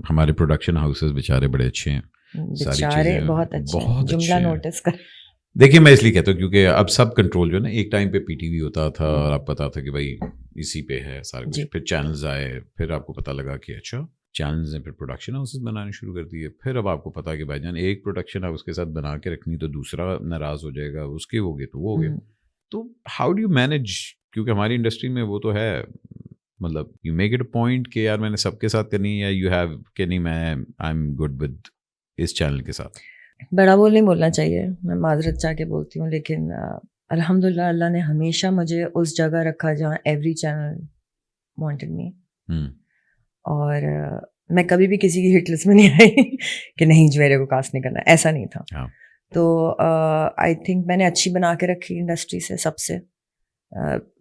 हमारे प्रोडक्शन हाउसेस बेचारे बड़े अच्छे हैं, बेचारे बहुत अच्छे हैं, जुमला नोटिस कर। देखिए, मैं इसलिए कहता हूँ क्योंकि अब सब कंट्रोल जो है ना, एक टाइम पे पीटीवी होता था और आपको पता था कि भाई इसी पे है सारा कुछ। फिर चैनल्स आए, फिर आपको पता लगा कि अच्छा चैनल्स ने फिर प्रोडक्शन हाउसेस बनाने शुरू कर दिए। फिर अब आपको पता कि भाईजान एक प्रोडक्शन हाउस के साथ बना के रखनी तो दूसरा नाराज हो जाएगा, उसके हो गए तो वो हो गए। तो हाउ डू यू मैनेज, क्योंकि हमारी इंडस्ट्री में वो तो है, मतलब you make it a point कि यार मैंने सबके साथ करनी है, या यू हैव कि नहीं मैं आई एम गुड विद इस चैनल के साथ। बड़ा बोल नहीं बोलना चाहिए, मैं माजरत चाह के बोलती हूँ, लेकिन अल्हम्दुलिल्लाह अल्लाह ने हमेशा मुझे उस जगह रखा जहाँ एवरी चैनल वांटेड मी। और मैं कभी भी किसी की हिट लिस्ट में नहीं आई कि नहीं ज्वेरे को कास्ट नहीं करना, ऐसा नहीं था। तो आई थिंक मैंने अच्छी बना के रखी इंडस्ट्री से सबसे।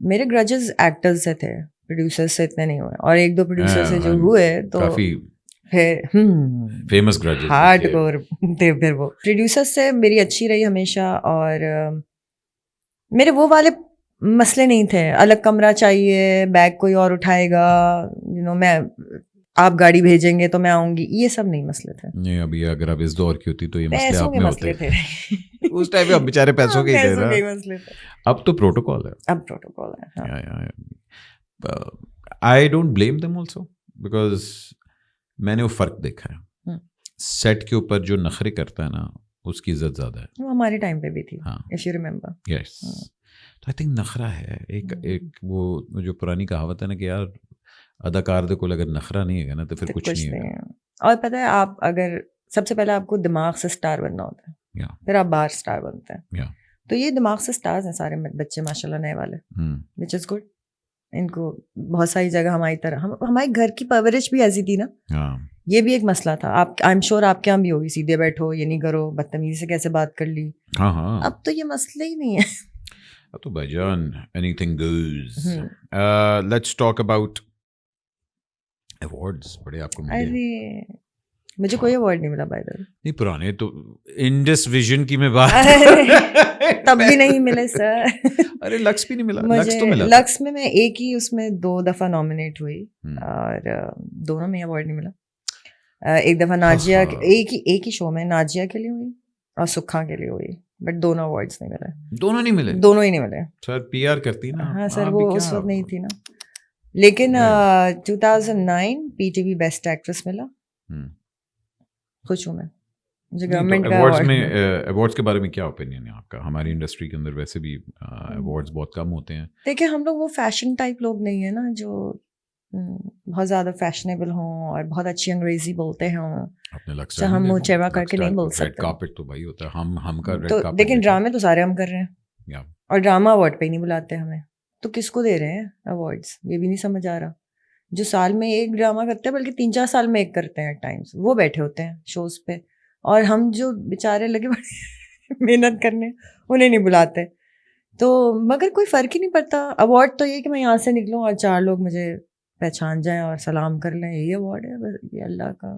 मेरे ग्रजेस एक्टर्स से थे, प्रोड्यूसर्स से इतने नहीं हुए, और एक दो प्रोड्यूसर से जो हुए तो काफी फिर फेमस ग्रजेस हार्डकोर थे। फिर वो प्रोड्यूसर्स से मेरी अच्छी रही हमेशा, और मेरे वो वाले मसले नहीं थे, अलग कमरा चाहिए, बैग कोई और उठाएगा, मैं आप गाड़ी भेजेंगे तो मैं आऊंगी, ये सब नहीं मसले थे। नहीं, अभी अगर आप इस दौर की होती तो ये मसले आप में मसले थे। उस टाइम पे अब बेचारे पैसों के ही थे ना, मसले थे। अब तो प्रोटोकॉल है। अब प्रोटोकॉल है। I don't blame them also, because मैंने वो फर्क देखा है। सेट के ऊपर जो नखरे करता है ना, उसकी इज्जत ज्यादा है। वो हमारे टाइम पे भी थी, इफ यू रिमेम्बर। यस, तो आई थिंक नखरा है एक वो जो पुरानी कहावत है ना कि यार अदाकार दे को अगर नखरा नहीं है ना तो फिर कुछ नहीं है। और पता है, आप अगर सबसे पहले आपको दिमाग से स्टार बनना होता है, फिर आप बाहर स्टार बनते हैं। तो ये दिमाग से स्टार्स हैं सारे बच्चे माशाल्लाह, नए वाले, विच इज गुड। इनको बहुत सारी जगह हमारी तरह, हमारे घर की परवरिश भी ऐसी थी ना। ये भी एक मसला था, आप आई एम श्योर आपके यहाँ भी होगी, सीधे बैठो, ये नहीं करो, बदतमीजी से कैसे बात कर ली। अब तो ये मसला ही नहीं है। अब तो भाईजान anything goes. Let's talk about awards. बड़े आपको मिले? अरे मुझे कोई अवार्ड नहीं मिला बाय द वे। नहीं पुराने तो इंडस विजन की मैं बात तब भी नहीं मिले सर। अरे लक्स भी नहीं मिला। मुझे लक्स तो मिला था। लक्स में मैं एक ही उसमें 2 दफा नॉमिनेट हुई और दोनों में अवार्ड नहीं मिला। एक दफा नाजिया एक ही शो में नाजिया के लिए हुई और सुखा के लिए हुई, बट दोनों अवार्ड्स नहीं मिले। दोनों नहीं मिले? दोनों ही नहीं मिले सर पीआर करती ना। हाँ सर, वो उस वक्त नहीं थी ना। लेकिन 2009 पीटीवी बेस्ट एक्ट्रेस मिला। खुश हूँ मैं, मुझे गवर्नमेंट का अवार्ड्स में अवार्ड्स के बारे में क्या ओपिनियन है आपका? हमारी इंडस्ट्री के अंदर वैसे भी अवार्ड्स बहुत कम होते हैं। देखिए हम लोग वो फैशन टाइप लोग नहीं है ना जो बहुत ज़्यादा फैशनेबल हों और बहुत अच्छी अंग्रेजी बोलते हों। अपने लक्स तो हम मुँह चेवा करके नहीं बोल सकते। रेड कार्पेट तो भाई होता है, हम का रेड तो कार्पेट। लेकिन ड्रामे तो सारे हम कर रहे हैं और ड्रामा अवार्ड पे ही नहीं बुलाते हमें, तो किसको दे रहे हैं अवार्ड्स? ये भी नहीं समझ आ रहा। जो साल में एक ड्रामा करते हैं, बल्कि 3-4 साल में एक करते हैं टाइम्स, वो बैठे होते हैं शोज पे, और हम जो बेचारे लगे बड़े मेहनत करने उन्हें नहीं बुलाते। तो मगर कोई फ़र्क ही नहीं पड़ता। अवार्ड तो ये कि मैं यहाँ से निकलूँ और 4 लोग मुझे पहचान जाएं और सलाम कर लें, यही अवार्ड है बस। ये अल्लाह का,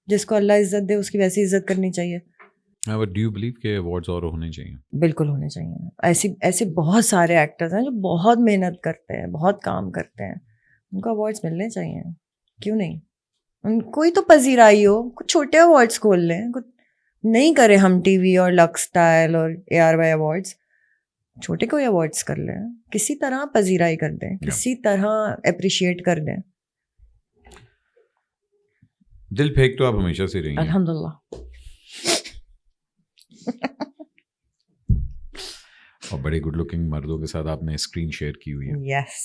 जिसको अल्लाह इज्जत दे उसकी वैसी इज्जत करनी चाहिए। बट डू यू बिलीव कि अवार्ड्स और होने चाहिए? बिल्कुल होने चाहिए। ऐसे बहुत सारे एक्टर्स हैं जो बहुत मेहनत करते हैं, बहुत काम करते हैं, उनको अवार्ड्स मिलने चाहिए। क्यों नहीं? कोई तो पजीराई हो, कुछ छोटे अवार्ड्स खोल लें। कुछ नहीं करे हम टीवी और लक्स स्टाइल और ARY अवार्ड्स, छोटे कोई अवार्ड्स कर लें, किसी तरह पजीराई कर दें, किसी तरह अप्रिशिएट कर दें। दिल फेंक तो आप हमेशा से रही हैं। अल्हम्दुलिल्लाह। और बड़े गुड लुकिंग मर्दों के साथ आपने स्क्रीन शेयर की हुई है। यस।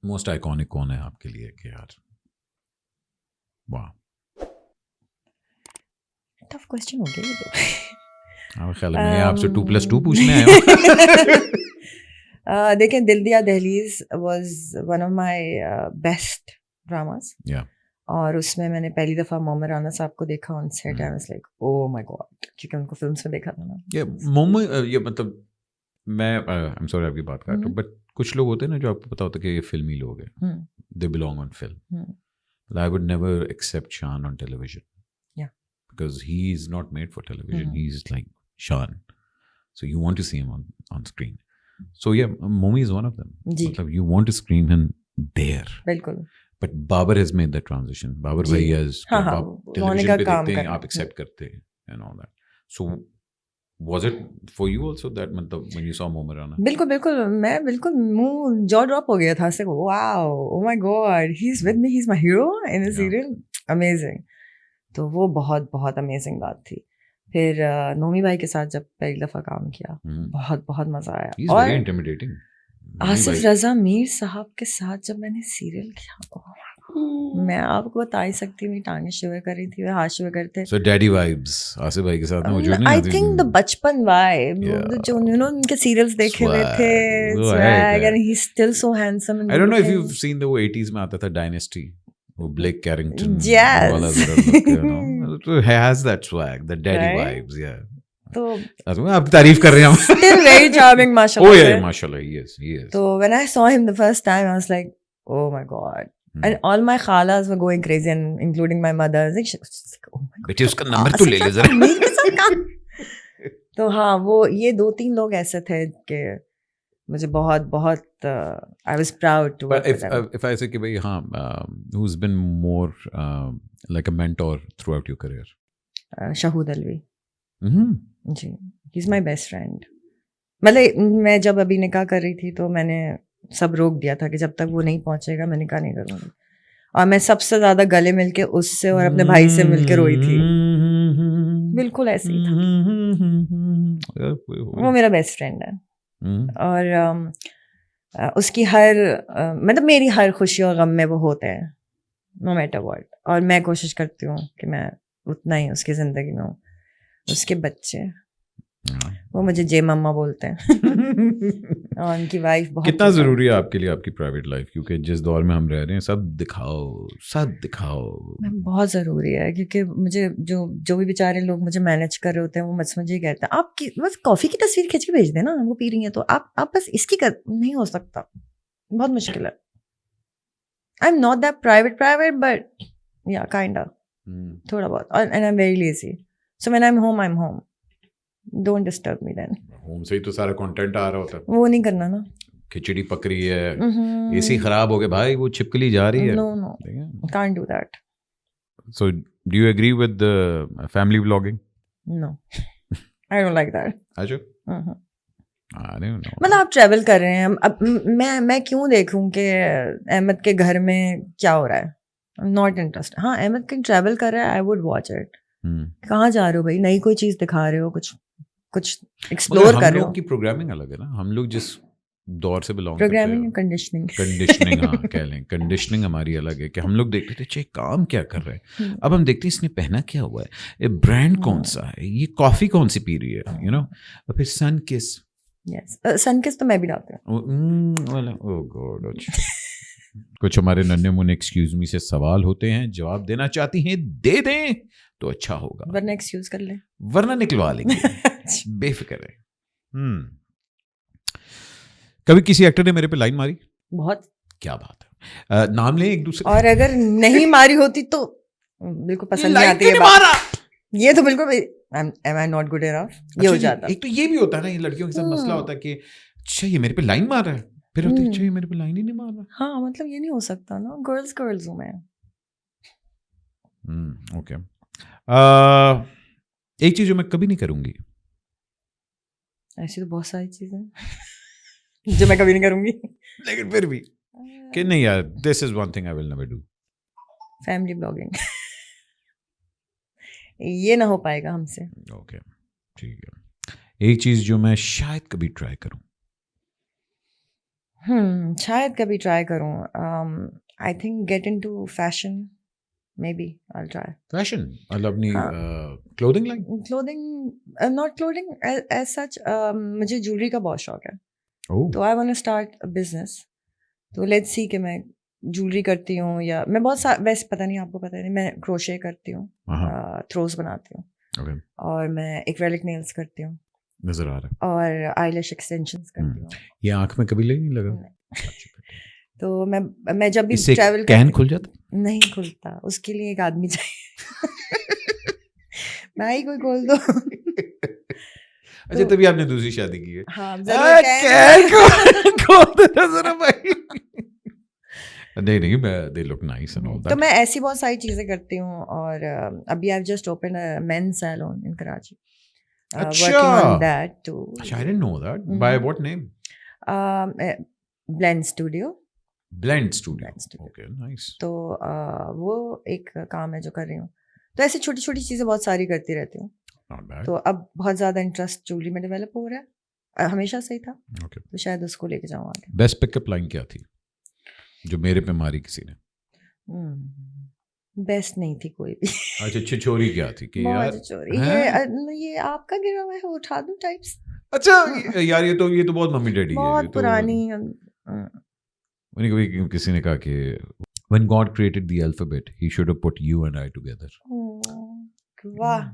मोस्ट आइकॉनिक कौन है आपके लिए कि यार वाह? टफ क्वेश्चन हो गया ये तो। हाँ ख्याल है मैं आपसे 2+2 पूछने आया हूँ। देखिए दिल दिया दहलीज was one of my best dramas. और उसमें मैंने पहली दफा मोहम्मद राना साहब को देखा on set. I was like oh my God, क्योंकि उनको फिल्म्स में देखा था ना। ये मोहम्मद, ये मतलब मैं आई एम सॉरी आपकी बात काट रहा हूँ, बट कुछ लोग होते हैं ना जो आपको पता होता है कि ये फिल्मी लोग हैं, they belong on film. I would never accept Shan on television because he is not made for television. He is like Shan, so you want to see him on screen. So yeah, Momi is one of them. मतलब you want to screen him there. बिल्कुल। But Babar has made that transition. Babar भाई has television पे देखते हैं, आप accept करते हैं and all that. So was it for you also that मतलब when you saw Momi Rana? बिल्कुल बिल्कुल, मैं बिल्कुल मुंह जॉ ड्रॉप हो गया था से, wow, oh my god, he's with me, he's my hero in the serial. Amazing. तो वो बहुत बहुत अमेजिंग बात थी। फिर नोमी भाई के साथ जब पहली दफ़ा काम किया, बहुत बहुत मज़ा आया। और आसिफ रज़ा मीर साहब के साथ जब मैंने सीरियल किया, मैं आपको बता ही सकती हूँ, टांगे शिवर कर रही थी, हाथ शिवर करते। So daddy vibes आसिफ भाई के साथ मौजूद नहीं? I think the बचपन वाइब, जो you know उनके सीरियल्स देखे हुए थे, swag, and he's still so handsome. I don't know if you've seen the 80s में आता था Dynasty, वो Blake Carrington वाला look, you know, so he has that swag, the daddy vibes, yeah. तो आप तारीफ कर रहे हैं हम। Still very charming, mashallah. Oh yeah, mashallah, he is. So when I saw him the first time, I was like, oh my god. And all my khalas were going crazy, and including my mother. I was like, oh my god. बेटे उसका number तो ले ले जरा। तो हाँ, वो ये 2-3 लोग ऐसे थे कि मुझे बहुत बहुत I was proud to work with them. If I say कि भाई हाँ, who's been more like a mentor throughout your career? शाहूद Alvi. Ji, he's my best friend. मतलब मैं जब अभी निकाह कर रही थी तो मैंने सब रोक दिया था कि जब तक वो नहीं पहुंचेगा मैं निकाह नहीं करूँगी, और मैं सबसे ज्यादा गले मिलके उससे और अपने भाई से मिलके रोई थी। बिल्कुल ऐसे ही था। वो मेरा बेस्ट फ्रेंड है, और उसकी हर मतलब मेरी हर खुशी और गम में वो होते हैं, नो मैटर व्हाट। और मैं कोशिश करती हूँ कि मैं उतना ही उसकी ज़िंदगी में हूँ। उसके बच्चे वो मुझे जे मम्मा बोलते हैं और उनकी वाइफ बहुत। कितना ज़रूरी है आपके लिए आपकी प्राइवेट लाइफ, क्योंकि जिस दौर में हम रह रहे हैं सब दिखाओ बहुत ज़रूरी है, क्योंकि मुझे जो भी बेचारे लोग मुझे मैनेज कर रहे होते हैं वो मुझे ये कहते हैं, आप बस कॉफ़ी की तस्वीर खींच के भेज देना, वो पी रही है तो आप बस इसकी नहीं हो सकता, बहुत मुश्किल है। I am not that private but या काइंड ऑफ थोड़ा बहुत, and I'm very lazy, so when I'm home, don't disturb me then. Home से ही तो सारा कंटेंट आ रहा होता है. वो नहीं करना ना. खिचड़ी पक रही है, एसी खराब हो गया भाई, वो छिपकली जा रही है. No, can't do that. So do you agree with the family vlogging? No, I don't like that. अच्छा. I don't know. मतलब आप ट्रैवल कर रहे हैं, अब मैं क्यों देखूं कि अहमद के घर में क्या हो रहा है. Not interested. हाँ, अहमद कहीं ट्रैवल कर रहा है, आई वुड वॉच इट. कहाँ जा रहे हो भाई, नई कोई चीज दिखा रहे हो, कुछ एक्सप्लोर कर रहे हो. हम लोग की प्रोग्रामिंग अलग है ना, हम लोग जिस दौर से बिलोंग करते हैं. प्रोग्रामिंग, कंडीशनिंग हाँ कह लें, कंडीशनिंग हमारी अलग है कि हम लोग देखते थे चाहे काम क्या कर रहे हैं, अब हम देखते हैं इसने पहना क्या हुआ है, ये ब्रांड कौन सा है, ये कॉफी कौन सी पी रही है, यू नो. और फिर सन किस. यस, सन किस तो मैं भी डालती हूँ. ओह गॉड. कुछ हमारे नन्हे मुन्ने एक्सक्यूज मी से सवाल होते हैं, जवाब देना चाहती हैं, दे दें तो अच्छा होगा, वरना एक्सक्यूज कर ले, वरना निकलवा लेंगे. बेफिक्र है. कभी किसी एक्टर ने मेरे पे लाइन मारी? बहुत. क्या बात है. नाम लें एक दूसरे. और अगर नहीं मारी होती तो बिल्कुल पसंद नहीं आती है मारा. ये तो बिल्कुल am I not good enough, ये हो जाता. एक तो ये भी होता है ना, ये लड़कियों के साथ मसला होता है कि अच्छा ये मेरे पे लाइन मार रहा है, फिर होता है अच्छा ये मेरे पे लाइन ही नहीं मार रहा. हाँ, मतलब ये नहीं हो सकता ना, गर्ल्स हूँ मैं. ओके. एक चीज जो मैं कभी नहीं करूंगी. ऐसी तो बहुत सारी चीजें जो मैं कभी नहीं करूंगी, लेकिन फिर भी कि नहीं यार, this is one thing I will never do. Family blogging. ये ना हो पाएगा हमसे. ओके, ठीक है. एक चीज जो मैं शायद कभी ट्राई करूं. शायद कभी ट्राई करूं. I think get into fashion. Maybe I'll try. Fashion, मतलब अपनी clothing line? Clothing, not clothing as such. मुझे ज्वेलरी का बहुत शौक है. तो I want to start a business. तो let's see कि मैं ज्वेलरी करती हूँ या मैं बहुत वैसे पता नहीं, आपको पता नहीं, मैं क्रोशे करती हूँ, थ्रोस बनाती हूँ, और मैं एक्रेलिक नेल्स करती हूँ, नजर आ रहा है, और आईलैश एक्सटेंशंस करती हूँ. ये आंख में कभी नहीं लगा? तो मैं जब भी ट्रैवल कैन खुल जाता? नहीं खुलता, उसके लिए एक आदमी चाहिए. भाई कोई खोल दो. अच्छा, तभी आपने दूसरी शादी की है? हाँ, कैन खोल दो जरा भाई. नहीं, मैं they look nice and all that. तो मैं ऐसी बहुत सारी चीजें करती हूँ. और अभी I have just open a men's salon in Karachi. Working on that too. अच्छा, I didn't know that. By what name? Blend Studio. Okay, nice. तो वो एक काम है जो कर रही हूँ. तो ऐसी छोटी छोटी चीजें बहुत सारी करती रहती हूँ. तो अब बहुत ज्यादा इंटरेस्ट ज्वेलरी में डेवलप हो रहा है. हमेशा से ही था. तो शायद उसको लेके जाऊँ आगे. बेस्ट पिकअप लाइन क्या थी जो मेरे पे मारी किसी ने? बेस्ट नहीं थी कोई भी. अच्छा, छिछोरी क्या थी कि यार ये आपका गिरा हुआ है, उठा दूं टाइप्स. अच्छा यार, ये तो बहुत मम्मी डैडी है, बहुत पुरानी. मैंने कभी किसी ने कहा कि when God created the alphabet, he should have put you and I together. वाह.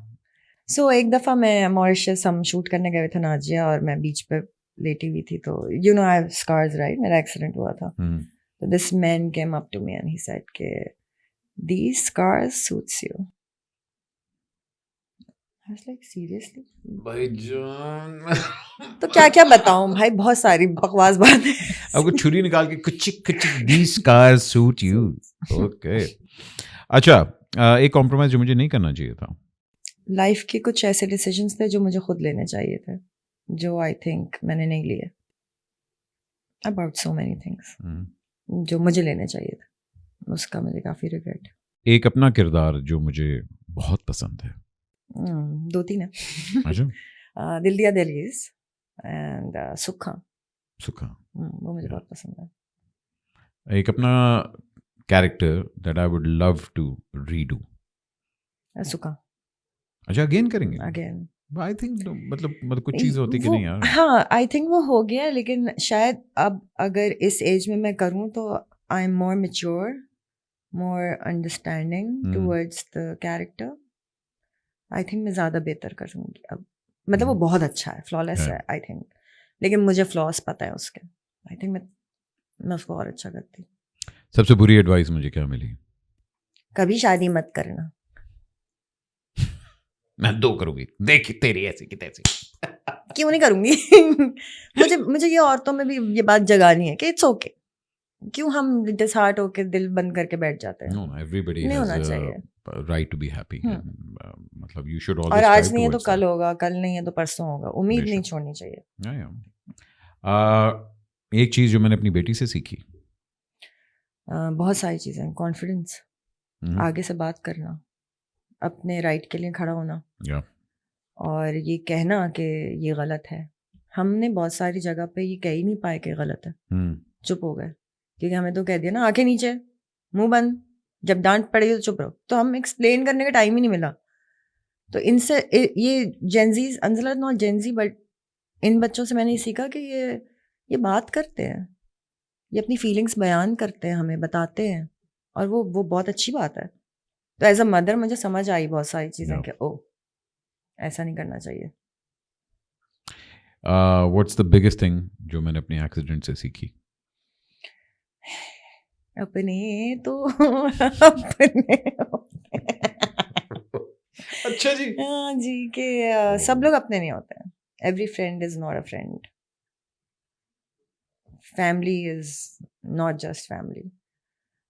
सो एक दफ़ा मैं मॉरिशस, हम शूट करने गए थे नाजिया, और मैं बीच पे लेटी हुई थी. तो you know I have scars, right? मेरा एक्सीडेंट हुआ था. तो this man came up to me and he said के these scars suits you. I was like, seriously? भाईजान तो क्या बताऊं भाई, बहुत सारी बकवास बात है. आपको छुरी निकाल के कुछ these scars suit you. Okay. अच्छा, एक कॉम्प्रोमाइज जो मुझे नहीं करना चाहिए था. लाइफ के कुछ ऐसे डिसीजंस थे जो मुझे खुद लेने चाहिए थे, जो आई थिंक मैंने नहीं लिए. अबाउट सो मेनी थिंग्स जो मुझे लेने चाहिए थे, उसका मुझे काफ़ी रिग्रेट. एक अपना किरदार जो मुझे बहुत पसंद है. 2-3 है. अच्छा. दिल दिया दहलीज एंड सुखा. वो मुझे बहुत पसंद है. एक अपना character that I would love to redo. सुखा. अच्छा, अगेन करेंगे? अगेन. आई थिंक मतलब कुछ चीज़ होती कि नहीं यार. हाँ, आई थिंक वो हो गया, लेकिन शायद अब अगर इस एज में मैं करूँ तो I am more mature, more understanding towards the character. I think मैं ज़्यादा बेहतर करूँगी अब. मतलब वो बहुत अच्छा है, flawless है I think, लेकिन मुझे flaws पता है उसके. I think मैं उसको और अच्छा करती. सबसे बुरी एडवाइस मुझे क्या मिली? कभी शादी मत करना. मैं 2 करूंगी, देख तेरी ऐसी की तैसी। क्यों नहीं करूंगी? मुझे ये औरतों में भी ये बात जगानी है कि इट्स ओके। क्यों हम डिसहार्ट होके दिल बंद करके बैठ जाते हैं? नो, एवरीबॉडी नहीं हैज होना चाहिए। Right to be happy. मतलब यू शुड और ऑलवेज आज स्ट्राइव नहीं है तो टुवर्ड्स कल होगा, कल नहीं है तो परसों होगा। उम्मीद नहीं बेशक। छोड़नी चाहिए। एक चीज जो मैंने अपनी बेटी से सीखी, बहुत सारी चीज़ें। कॉन्फिडेंस, हम्म, आगे से बात करना, अपने राइट के लिए खड़ा होना, या और ये कहना कि ये गलत है। हमने बहुत सारी जगह पे ये कह ही नहीं पाए कि गलत है, चुप हो गए, क्योंकि हमें तो कह दिया ना आंखें नीचे, मुंह बंद, जब डांट पड़ेगी तो चुप रहो। तो हम एक्सप्लेन करने का टाइम ही नहीं मिला। तो इनसे ये Gen Zs, Anjala not Gen Z but in बच्चों से मैंने ये सीखा कि ये बात करते हैं, ये अपनी फीलिंग्स बयान करते हैं, हमें बताते हैं, और वो बहुत अच्छी बात है। तो एज अ मदर मुझे समझ आई बहुत सारी चीज़ें Yeah. कि ओ ऐसा नहीं करना चाहिए। व्हाट्स द बिगेस्ट थिंग जो मैंने अपने एक्सीडेंट से सीखी? अपने तो अपने अच्छा जी। हाँ जी, कि सब लोग अपने नहीं होते हैं। Every friend is not a friend, family is not just family.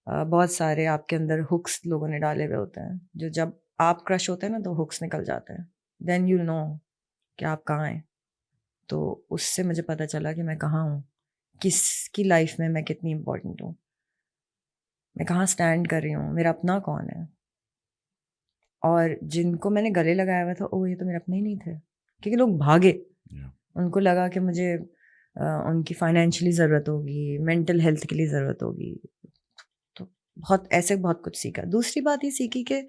बहुत सारे आपके अंदर हुक्स लोगों ने डाले हुए होते हैं, जो जब आप क्रश होते हैं ना तो हुक्स निकल जाते हैं, देन यू नो कि आप कहाँ हैं। तो उससे मुझे पता चला कि मैं कहाँ हूँ, किसकी लाइफ में मैं कितनी इम्पोर्टेंट हूँ, मैं कहाँ स्टैंड कर रही हूँ, मेरा अपना कौन है। और जिनको मैंने गले लगाया हुआ था, ओ ये तो मेरे अपने ही नहीं थे, क्योंकि लोग भागे। उनको लगा कि मुझे उनकी फाइनेंशियली ज़रूरत होगी, मेंटल हेल्थ के लिए ज़रूरत होगी। तो बहुत कुछ सीखा। दूसरी बात ये सीखी कि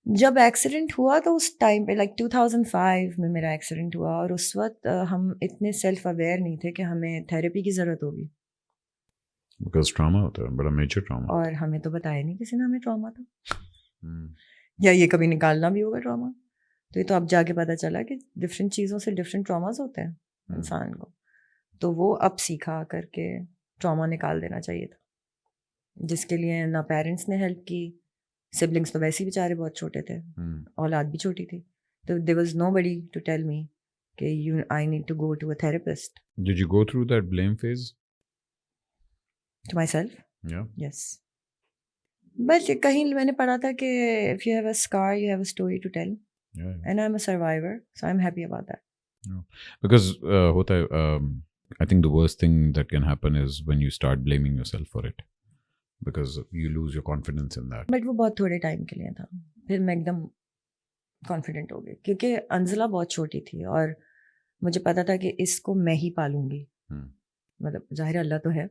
जब एक्सीडेंट हुआ तो उस टाइम पे लाइक 2005 में मेरा एक्सीडेंट हुआ, और उस वक्त हम इतने सेल्फ अवेयर नहीं थे कि हमें थेरेपी की ज़रूरत होगी, बिकॉज ट्रॉमा होता है, बड़ा मेजर ट्रॉमा। और हमें तो बताया नहीं किसी ने हमें ट्रॉमा था, या ये कभी निकालना भी होगा ट्रॉमा। तो ये तो अब जाके पता चला कि डिफरेंट चीज़ों से डिफरेंट ट्रॉमास होते हैं इंसान को। तो वो अब सीखा करके ट्रॉमा निकाल देना चाहिए था, जिसके लिए ना पेरेंट्स ने हेल्प की, सिबलिंग्स तो वैसे ही बेचारे बहुत छोटे थे, औलाद भी छोटी थी, तो there was nobody to tell me कि you I need to go to a therapist. Did you go through that blame phase? To myself, या यस। बट कहीं मैंने पढ़ा था कि if you have a scar you have a story to tell, and I am a survivor, so I am happy about that. Because होता है, I think the worst thing that can happen is when you start blaming yourself for it, because you lose your confidence in that. But वो बहुत थोड़े time के लिए था, फिर मैं एकदम कॉन्फिडेंट हो गई, क्योंकि अंजला बहुत छोटी थी और मुझे पता था कि इसको मैं ही पालूंगी। मतलब जाहिर अल्लाह तो है,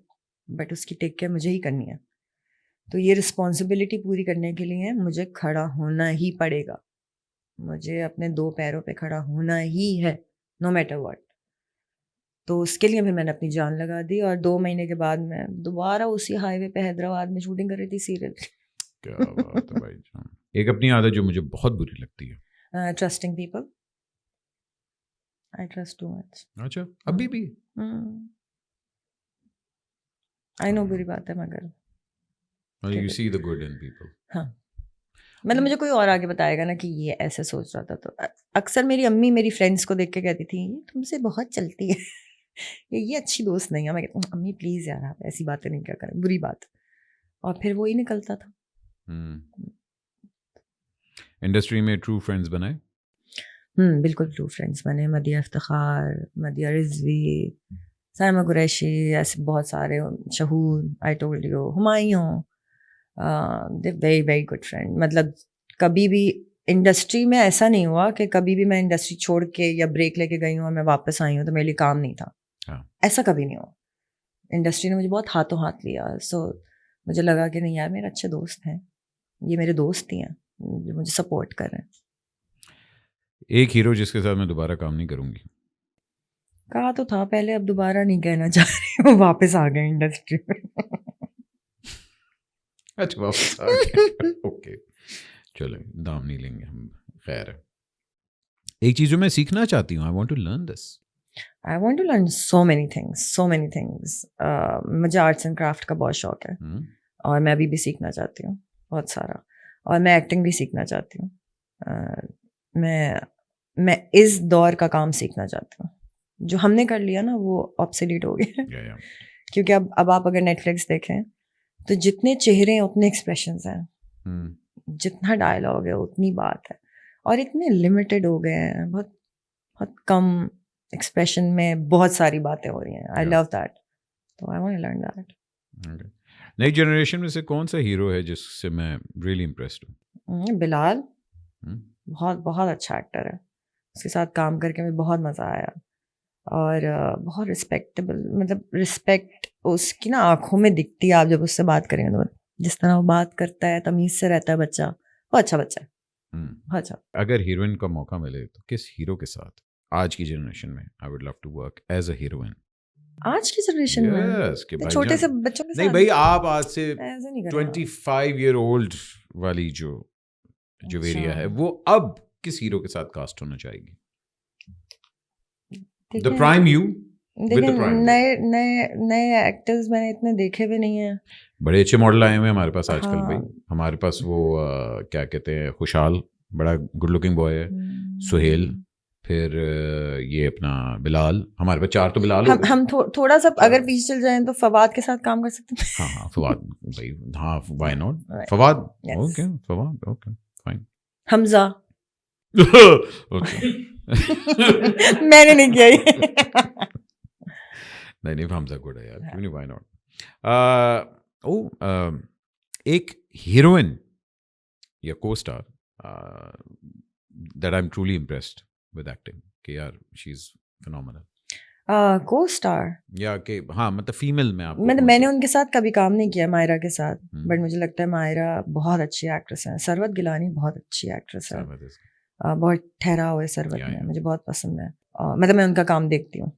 बट उसकी टेक केयर मुझे ही करनी है। तो ये रिस्पॉन्सिबिलिटी पूरी करने के लिए मुझे खड़ा होना ही पड़ेगा, मुझे अपने 2 पैरों पे खड़ा होना ही है, नो मैटर व्हाट। तो उसके लिए फिर मैंने अपनी जान लगा दी, और 2 महीने के बाद मैं दोबारा उसी हाईवे पे हैदराबाद में शूटिंग कर रही थी सीरियल। क्या बात है भाई जान। एक अपनी आदत जो मुझे बहुत बुरी लगती है, trusting people. I trust too much. अच्छा अभी भी? आई नो बुरी बात है, मगर you see the good in people. हाँ, मतलब मुझे कोई और आगे बताएगा ना कि ये ऐसे सोच रहा था, तो अक्सर मेरी अम्मी मेरी फ्रेंड्स को देख के कहती थी ये तुमसे बहुत चलती है ये अच्छी दोस्त नहीं है। मैं कहती हूँ अम्मी प्लीज़ यार आप ऐसी बातें नहीं क्या करें, बुरी बात। और फिर वो ही निकलता था। इंडस्ट्री में ट्रू फ्रेंड्स बनाए? बिल्कुल ट्रू फ्रेंड्स बने। मदिया इफ्तिखार, मदिया रिजवी, साइमा कुरैशी, ऐसे बहुत सारे, Shahood, I told you, Humayun, they very very good friend. मतलब कभी भी इंडस्ट्री में ऐसा नहीं हुआ कि कभी भी मैं इंडस्ट्री छोड़ के या ब्रेक लेके गई हूँ और मैं वापस आई हूँ तो मेरे लिए काम नहीं था। ऐसा कभी नहीं हुआ। इंडस्ट्री ने मुझे बहुत हाथों हाथ लिया। सो मुझे लगा कि नहीं यार मेरे अच्छे दोस्त हैं, ये मेरे दोस्त ही हैं जो मुझे सपोर्ट कर रहे हैं। एक हीरो जिसके साथ मैं दोबारा काम नहीं करूंगी? कहा तो था पहले, अब दोबारा नहीं कहना चाह रही हूँ, वापस आ गए इंडस्ट्री में। अच्छा वापस आ गए। ओके चलो दाम नहीं लेंगे हम, खैर है। एक चीज जो मैं सीखना चाहती हूँ, I want to learn this. I want to learn so many things. मुझे आर्ट्स एंड क्राफ्ट का बहुत शौक है, और मैं अभी भी सीखना चाहती हूँ बहुत सारा, और मैं एक्टिंग भी सीखना चाहती हूँ। मैं इस दौर का काम सीखना चाहती हूँ। जो हमने कर लिया ना वो ऑब्सोलीट हो गया। या क्योंकि अब आप अगर नेटफ्लिक्स देखें तो जितने चेहरे हैं उतने एक्सप्रेशंस हैं, जितना डायलॉग है उतनी बात है, और इतने लिमिटेड हो गए हैं, बहुत बहुत कम एक्सप्रेशन में बहुत सारी बातें हो रही हैं। आई लव दैट, तो I want to learn that. नई जनरेशन में से कौन सा हीरो है जिससे मैं रियली इम्प्रेस्ड हूँ? बिलाल हम्म? बहुत बहुत अच्छा एक्टर है, उसके साथ काम करके मुझे बहुत मज़ा आया, और बहुत रिस्पेक्टेबल, मतलब रिस्पेक्ट उसकी ना आंखों में दिखती है। आप जब उससे बात करेंगे तो जिस तरह वो बात करता है, तमीज से रहता है बच्चा, बहुत अच्छा बच्चा है, बहुत अच्छा। अगर हीरोइन का मौका मिले तो किस हीरो के साथ आज की जनरेशन में I would love to work as a heroine? आज की जनरेशन Yes, कि में तो भाई छोटे जान- से बच्चों के नहीं साथ भाई, आप आज से ऐसे नहीं करेंगे। 25-year-old वाली जो वेरिया है वो अब किस हीरो के साथ कास्ट होना चाहिए? द प्राइम यू देखिए, नए नए नए एक्टर्स मैंने इतने देखे भी नहीं हैं। बड़े अच्छे मॉडल आए हुए हैं हमारे पास आजकल। हाँ। भाई हमारे पास वो क्या कहते हैं, खुशहाल, बड़ा गुड लुकिंग बॉय है, सुहेल, फिर ये अपना बिलाल, हमारे पास 4 तो बिलाल हो गए। हम थोड़ा सा अगर पीछे चल जाएं तो फवाद के साथ काम कर सकते हैं। हाँ फवाद भाई, हाँ why not Right. Fawad, Yes. Okay Fawad, okay fine. Hamza okay मैंने नहीं किया ये। नहीं हमजा गुड है यार, क्यों नहीं, व्हाई नॉट। एक हीरोइन या को star that I am truly impressed with acting कि यार शी इज फिनोमिनल। को स्टार या कि हाँ मतलब फीमेल में आपको मैंने उनके साथ कभी काम नहीं किया, मायरा के साथ, हम्म। बट मुझे लगता है मायरा बहुत अच्छी एक्ट्रेस है। सरवत गिलानी बहुत अच्छी एक्ट्रेस है, बहुत ठहराव है सरवत में, मुझे बहुत पसंद है। मतलब मैं उनका काम देखती हूँ,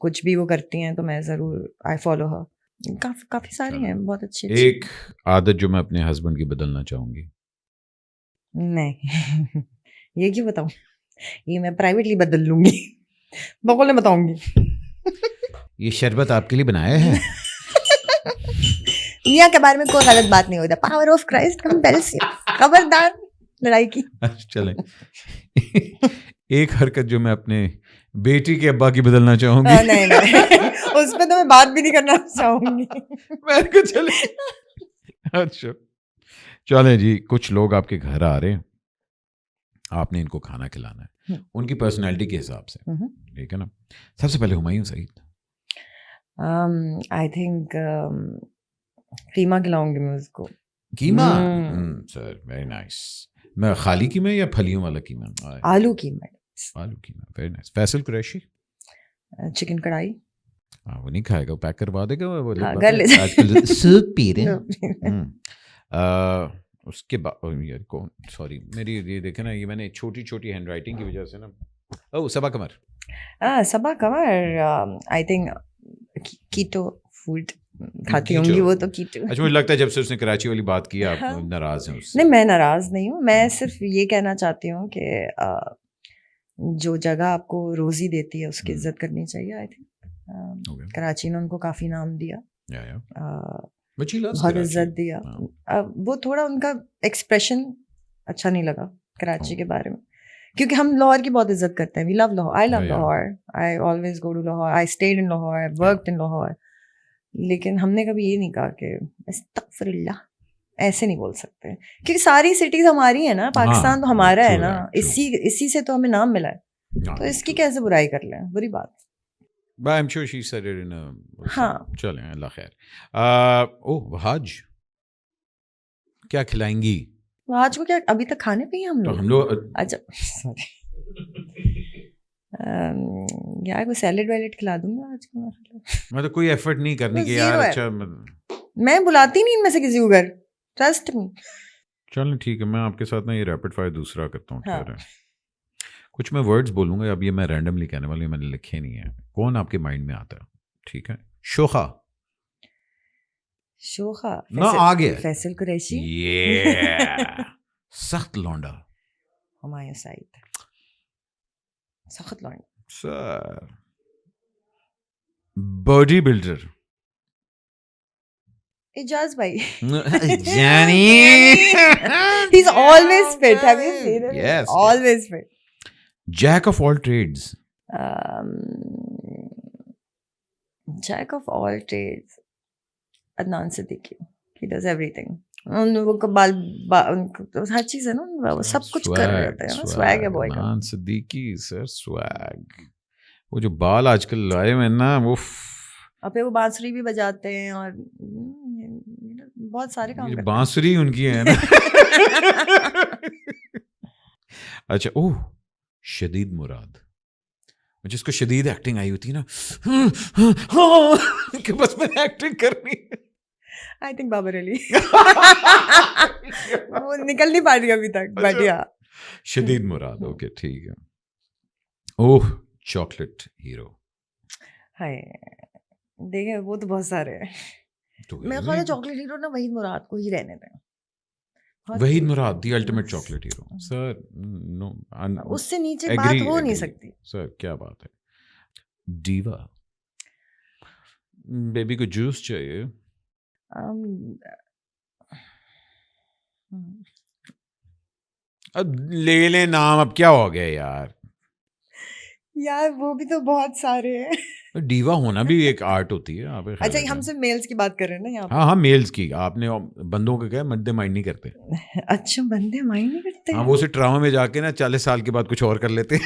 कुछ भी वो करती हैं तो मैं जरूर आई फॉलो हर। काफी सारी हैं बहुत अच्छी। एक आदत जो मैं अपने हस्बैंड की बदलना चाहूंगी? नहीं ये क्यों बताऊं, ये मैं प्राइवेटली बदल लूंगी, बगल में बताऊंगी। ये शरबत आपके लिए बनाया है। दुनिया के बारे में कोई गलत बात नहीं होता। Power of Christ compels you. खबरदार लड़ाई की। चलें एक हरकत जो मैं अपने बेटी के अब्बा की बदलना चाहूंगी। नहीं उस पर तो मैं बात भी नहीं करना चाहूंगी। मैं को चले। अच्छा चलें जी, कुछ लोग आपके घर आ रहे हैं, आपने इनको खाना खिलाना है उनकी पर्सनैलिटी के हिसाब से, ठीक है ना? सबसे पहले हुमायूं सईद। आई थिंक कीमा खिलाऊंगी मैं उसको। कीमा? Sir very nice. मैं खाली कीमा या फलियों वाला कीमा? आलू कीमा। आलू keema, very nice. Faisal Qureshi? Chicken karahi. वो नहीं खाएगा, वो पैक करवा देगा वो लोग। घर ले आजकल सूप पी रहे हैं। उसके बाद यार कौन, सॉरी मेरी ये देखे ना, ये मैंने छोटी छोटी हैंड राइटिंग की वजह से ना, ओह सबा कमर। सबा कमर आई थिंक कीटो फूड खाती होंगी वो तो कीटो। अच्छा मुझे लगता है जब से उसने कराची वाली बात की आप नाराज हैं उससे। नहीं मैं नाराज नहीं हूँ, मैं सिर्फ ये कहना चाहती हूँ कि जो जगह आपको रोजी देती है उसकी इज्जत करनी चाहिए। आई थिंक कराची ने उनको काफी नाम दिया, बहुत इज्जत दिया। वो थोड़ा उनका एक्सप्रेशन अच्छा नहीं लगा कराची के बारे में, क्योंकि हम लाहौर की बहुत इज्जत करते हैं। We love Lahore, I love Lahore, I always go to Lahore, I stayed in Lahore, I worked in Lahore. लेकिन हमने कभी ये नहीं कहा कि अस्तगफिरुल्लाह, ऐसे नहीं बोल सकते, क्योंकि सारी सिटीज हमारी है ना, पाकिस्तान तो हमारा है ना, इसी से तो हमें नाम मिला है, तो इसकी कैसे बुराई कर लें, बुरी बात। But I'm sure she said it in a... हाँ चलें अल्लाह खैर। ओह हाज क्या खिलाएंगी? आज को क्या अभी तक खाने पे ही हम लोग? तो हम लोग अच्छा सॉरी यार कोई सैलेड वैलेड खिला दूंगा आज को। मतलब कोई एफर्ट नहीं करनी कि यार अच्छा मैं बुलाती नहीं इनमें से किसी को घर, ट्रस्ट मी। चलें ठीक है, मैं आपके साथ ना ये रैपिड फायर दूसरा करता हूँ। हाँ। कुछ मैं वर्ड्स बोलूंगा, अब ये मैं रैंडमली कहने वाली, मैंने लिखे नहीं है, कौन आपके माइंड में आता है, ठीक है? शोखा। शोखा ना आ गया। फैसल कुरैशी। सख्त लौंडा। हुमायूं सईद। सख्त लौंडा। Sir body builder. इजाज भाई। जानी He's always fit. Have you seen him? Yes. Always fit. Jack of all trades. Jack of all trades. Adnan Siddiqui. He does everything. वो हर चीज है ना, वो सब कुछ कर रहे होते हैं ना. स्वैग है बॉय का. Adnan Siddiqui, sir, swag. वो जो बाल आजकल लाए हुए हैं ना, वो और फिर वो बांसुरी भी बजाते हैं और बहुत सारे काम करते हैं. बांसुरी उनकी है ना. अच्छा, ओह, शदीद मुराद. जिसको शदीद एक्टिंग आई होती है ना, कि बस मैंने एक्टिंग करनी है. I think Babar Ali. वो निकल नहीं पा रही अभी तक, बट या शदीद मुराद. ओके, ठीक है. ओह, चॉकलेट हीरो. हाय, देखे वो तो बहुत सारे हैं. तो मेरा ख्याल है चॉकलेट हीरो ना वहीद मुराद को ही रहने दें. Waheed Murad, the ultimate chocolate hero. Sir, no, उससे नीचे बात हो नहीं सकती. सर, क्या बात है. डीवा. बेबी को जूस चाहिए. अब ले ले नाम, अब क्या हो गया यार. यार वो भी तो बहुत सारे हैं. डीवा होना भी एक आर्ट होती है. आप अच्छा, हमसे मेल्स की बात कर रहे हैं ना यहाँ. हाँ, मेल्स की. आपने बंदों के क्या मद्दे माइंड नहीं करते. अच्छा, बंदे माइंड नहीं करते. हाँ, वो उसे ट्रामा में जाके ना 40 साल के बाद कुछ और कर लेते.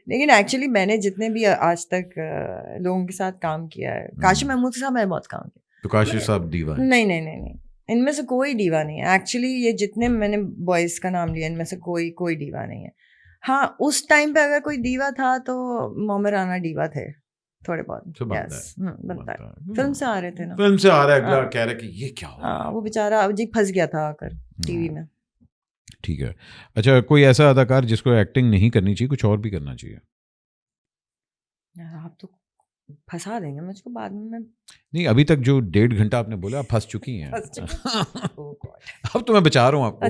लेकिन एक्चुअली मैंने जितने भी आज तक लोगों के साथ काम किया है, काशी महमूद के साथ मैंने बहुत काम किया. तो काशी साहब डीवा है? नहीं, इनमें से कोई डीवा नहीं है. एक्चुअली ये जितने मैंने बॉयज का नाम लिया, इनमें से कोई डीवा नहीं है. हाँ, उस टाइम पे अगर कोई डीवा था तो मोहम्मद राना डीवा थे थोड़े बहुत. तो बनता है. फिल्म से आ रहे थे ना. फिल्म से आ रहा है, अगला कह रहा है कि ये क्या हो. हाँ, वो बेचारा जी फंस गया था आकर टीवी में. ठीक है. अच्छा, कोई ऐसा अदाकार जिसको एक्टिंग नहीं करनी चाहिए, कुछ और भी करना चाहिए? यार आप तो फंसा देंगे मुझको बाद में. नहीं, अभी तक जो 1.5 घंटा आपने बोला, आप फंस चुकी हैं. अब तो मैं बचा रहा हूँ आपको.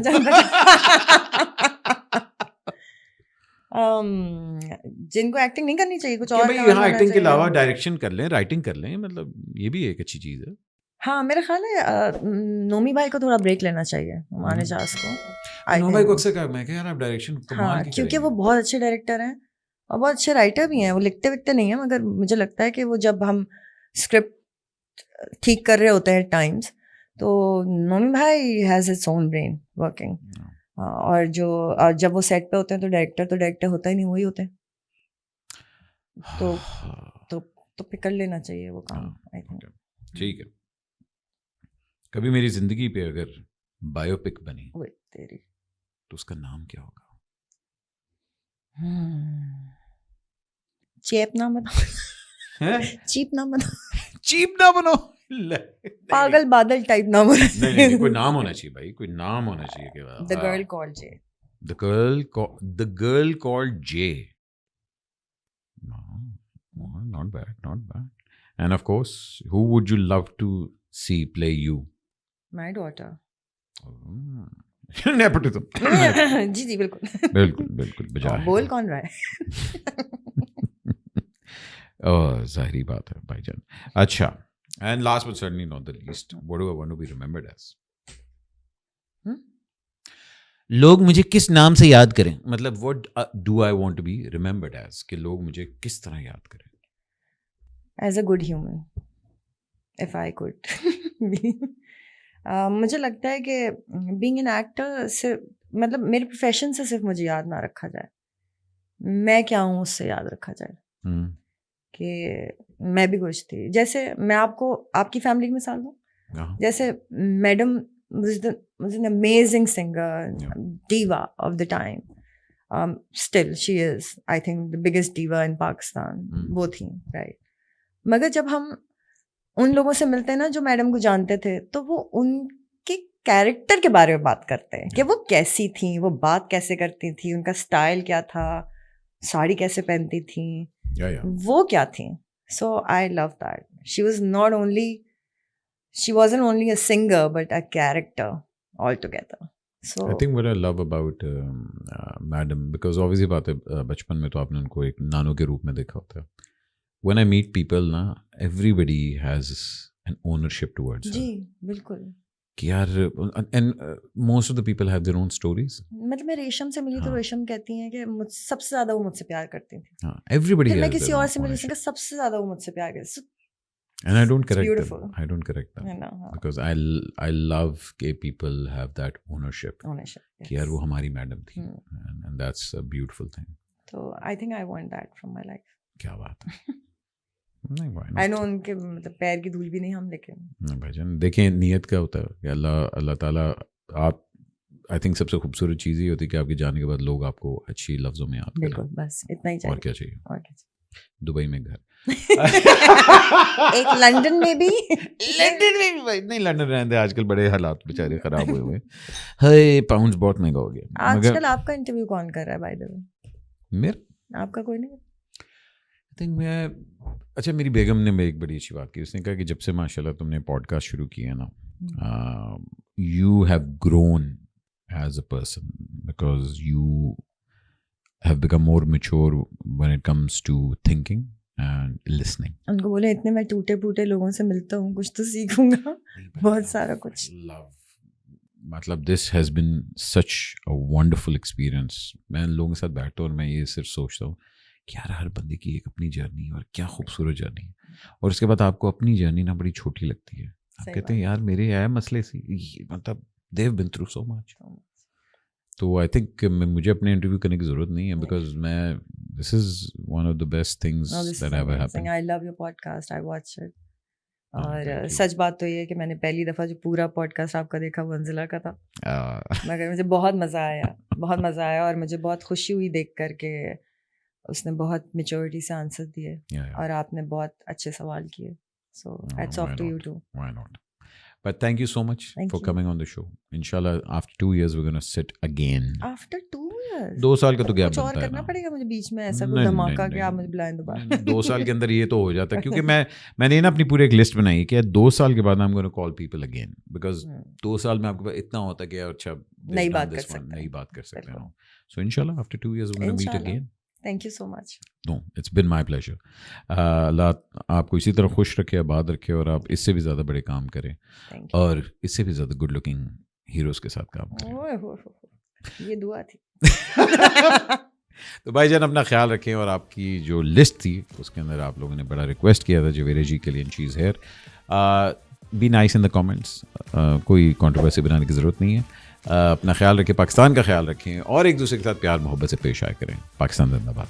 जिनको एक्टिंग नहीं करनी चाहिए, कुछ और भाई यहाँ एक्टिंग के अलावा डायरेक्शन कर लें, राइटिंग कर लें, मतलब ये भी एक अच्छी चीज़ है. हाँ, मेरा ख्याल है नोमी भाई को थोड़ा ब्रेक लेना चाहिए, मान एजाज को. नोमी भाई को अक्सर कहा, मैं यार आप डायरेक्शन हाँ, क्योंकि वो बहुत अच्छे डायरेक्टर हैं और बहुत अच्छे राइटर भी हैं. वो लिखते विखते नहीं है, मगर मुझे लगता है कि वो जब हम स्क्रिप्ट ठीक कर रहे होते हैं टाइम्स, तो नोमी भाई has its own brain working. और जब वो सेट पे होते हैं तो डायरेक्टर होता ही नहीं, वही होते हैं. तो फिर कर लेना चाहिए वो काम, आई थिंक. ठीक है. कभी मेरी जिंदगी पे अगर बायोपिक बनी तेरी, तो उसका नाम क्या होगा? चीप नाम बताओ. चीप नाम बताओ. चीप ना बनो. पागल बादल टाइप नाम होना चाहिए. नहीं, कोई नाम होना चाहिए भाई, कोई नाम होना चाहिए. The girl called J. The girl called Jay. No, not bad. And of course, who would you love to see play you? My daughter. Nepotism. जी बिल्कुल बजा है. बोल कौन रहा है? जाहिर बात है भाईजान. अच्छा, and last but certainly not the least, what do I want to be remembered as? लोग मुझे किस नाम से याद करें, मतलब what do I want to be remembered as, कि लोग मुझे किस तरह याद करें? As a good human, if I could be. मुझे लगता है कि being an actor सिर्फ, मतलब मेरे प्रोफेशन से सिर्फ मुझे याद ना रखा जाए, मैं क्या हूँ उससे याद रखा जाए. कि मैं भी कुछ थी. जैसे मैं आपको आपकी फैमिली की मिसाल दूँ. जैसे madam was an amazing singer, diva of the time. Still, she is, I think, the biggest diva in Pakistan. वो थी, right? मगर जब हम उन लोगों से मिलते हैं ना जो मैडम को जानते थे, तो वो उनके कैरेक्टर के बारे में बात करते हैं कि वो कैसी थी, वो बात कैसे करती थी, उनका स्टाइल क्या था, साड़ी कैसे पहनती थी, वो क्या थी. So I love that. She wasn't only a singer but a character altogether. So I think what I love about madam, because obviously बात है, बचपन में तो आपने उनको एक नानो के रूप में देखा होता है. When I meet people ना, everybody has an ownership towards her. जी बिल्कुल. कि यार and most of the people have their own stories. मतलब मैं रेशम से मिली तो हाँ. रेशम कहती हैं कि सबसे ज़्यादा वो मुझसे प्यार करती थी. हाँ, एवरीबॉडी फिर मैं हैज किसी देयर और ओन से मिली ownership. उसने कहा सबसे ज़्यादा वो मुझसे प्यार करती. And I don't It's correct beautiful. them. I don't correct them. है ना, हाँ. Because I love कि people have that ownership. Ownership, कि यार yes. वो हमारी मैडम थी. Hmm. And that's a beautiful thing. तो I think I want that from my life. क्या बात है. नहीं why I not? know उनके मतलब पैर की धूल भी नहीं हम, लेकिन नहीं भाईजान, देखें नियत क्या होता है कि अल्लाह ताला आप आई थिंक सबसे खूबसूरत चीज़ ये होती है कि आपके जाने के बाद लोग आपको अच्छी लफ्ज़ों में याद बिल्कुल करें. बस इतना ही और चाहिए. क्या चाहिए. और क्या चाहिए. दुबई में घर. एक लंदन में भी. लंदन में भी भाई नहीं, लंदन रहते आजकल बड़े हालात बेचारे खराब हुए हुए. हाय पाउंड्स बहुत महंगा हो गया. आजकल आपका इंटरव्यू कौन कर रहा है बाय द वे? मेरा आपका कोई नहीं? आई थिंक मैं अच्छा मेरी बेगम ने मेरी एक बड़ी अच्छी बात की. उसने कहा कि जब से माशाल्लाह तुमने पॉडकास्ट शुरू किया ना, you have grown as a person because you have become more mature when it comes to thinking and listening. उनको बोले इतने मैं टूटे फूटे लोगों से मिलता हूँ, कुछ तो सीखूंगा. बहुत सारा कुछ. मतलब this has been such a wonderful experience. मैं लोगों के साथ बैठता हूँ और मैं ये सिर्फ सोचता हूँ कि यार हर बंदे की एक अपनी जर्नी है और क्या खूबसूरत जर्नी है. और उसके बाद आपको अपनी जर्नी ना बड़ी छोटी लगती है. आप कहते हैं यार मेरे आए मसले से मतलब they have been through so much. तो आई थिंक मुझे अपने इंटरव्यू करने की ज़रूरत नहीं है बिकॉज मैं this is one of the best things that ever happened. I love your podcast, I watch it. thank और you. सच बात तो ये है कि मैंने पहली दफ़ा जो पूरा पॉडकास्ट आपका देखा वो अंजिला का था. मगर मुझे बहुत मज़ा आया, बहुत मज़ा आया. और मुझे बहुत खुशी हुई देख कर के उसने बहुत मेच्योरिटी से आंसर दिए और आपने बहुत अच्छे सवाल किए. So hats off to you too. Why not? But thank you so much Thank for you. coming on the show. Inshallah, after 2 years, we're going to sit again. After 2 years 2 साल का तो गैप कुछ और बनता है करना ना. पड़ेगा मुझे बीच में, ऐसा नहीं, कोई धमाका नहीं, कि आप नहीं. मुझे बुलाएं दोबारा. नहीं, 2 साल के अंदर ये तो हो जाता है क्योंकि मैंने ना अपनी पूरी एक लिस्ट बनाई कि 2 साल के बाद I'm going to call people again because 2 साल में आपके पास इतना होता है कि यार अच्छा नई बात कर सकते हैं. नई बात कर सकते बिल्कुल. हैं. So inshallah after 2 years we're going to meet Inshallah. again. Thank you so much. No, it's been my pleasure. अल्लाह आपको इसी तरह खुश रखे, आबाद रखे और आप इससे भी ज़्यादा बड़े काम करें थैंक यू. और इससे भी ज़्यादा गुड लुकिंग हीरोज़ के साथ काम करें. ओए हो, ये दुआ थी. तो भाईजान अपना ख्याल रखें. और आपकी जो लिस्ट थी उसके अंदर आप लोगों ने बड़ा रिक्वेस्ट किया था जवेरे जी के लिए चीज़ हेयर. Be nice in the comments. कोई कंट्रोवर्सी बनाने की ज़रूरत नहीं है. अपना ख्याल रखें, पाकिस्तान का ख्याल रखें और एक दूसरे के साथ प्यार मोहब्बत से पेश आया करें. पाकिस्तान जिंदाबाद.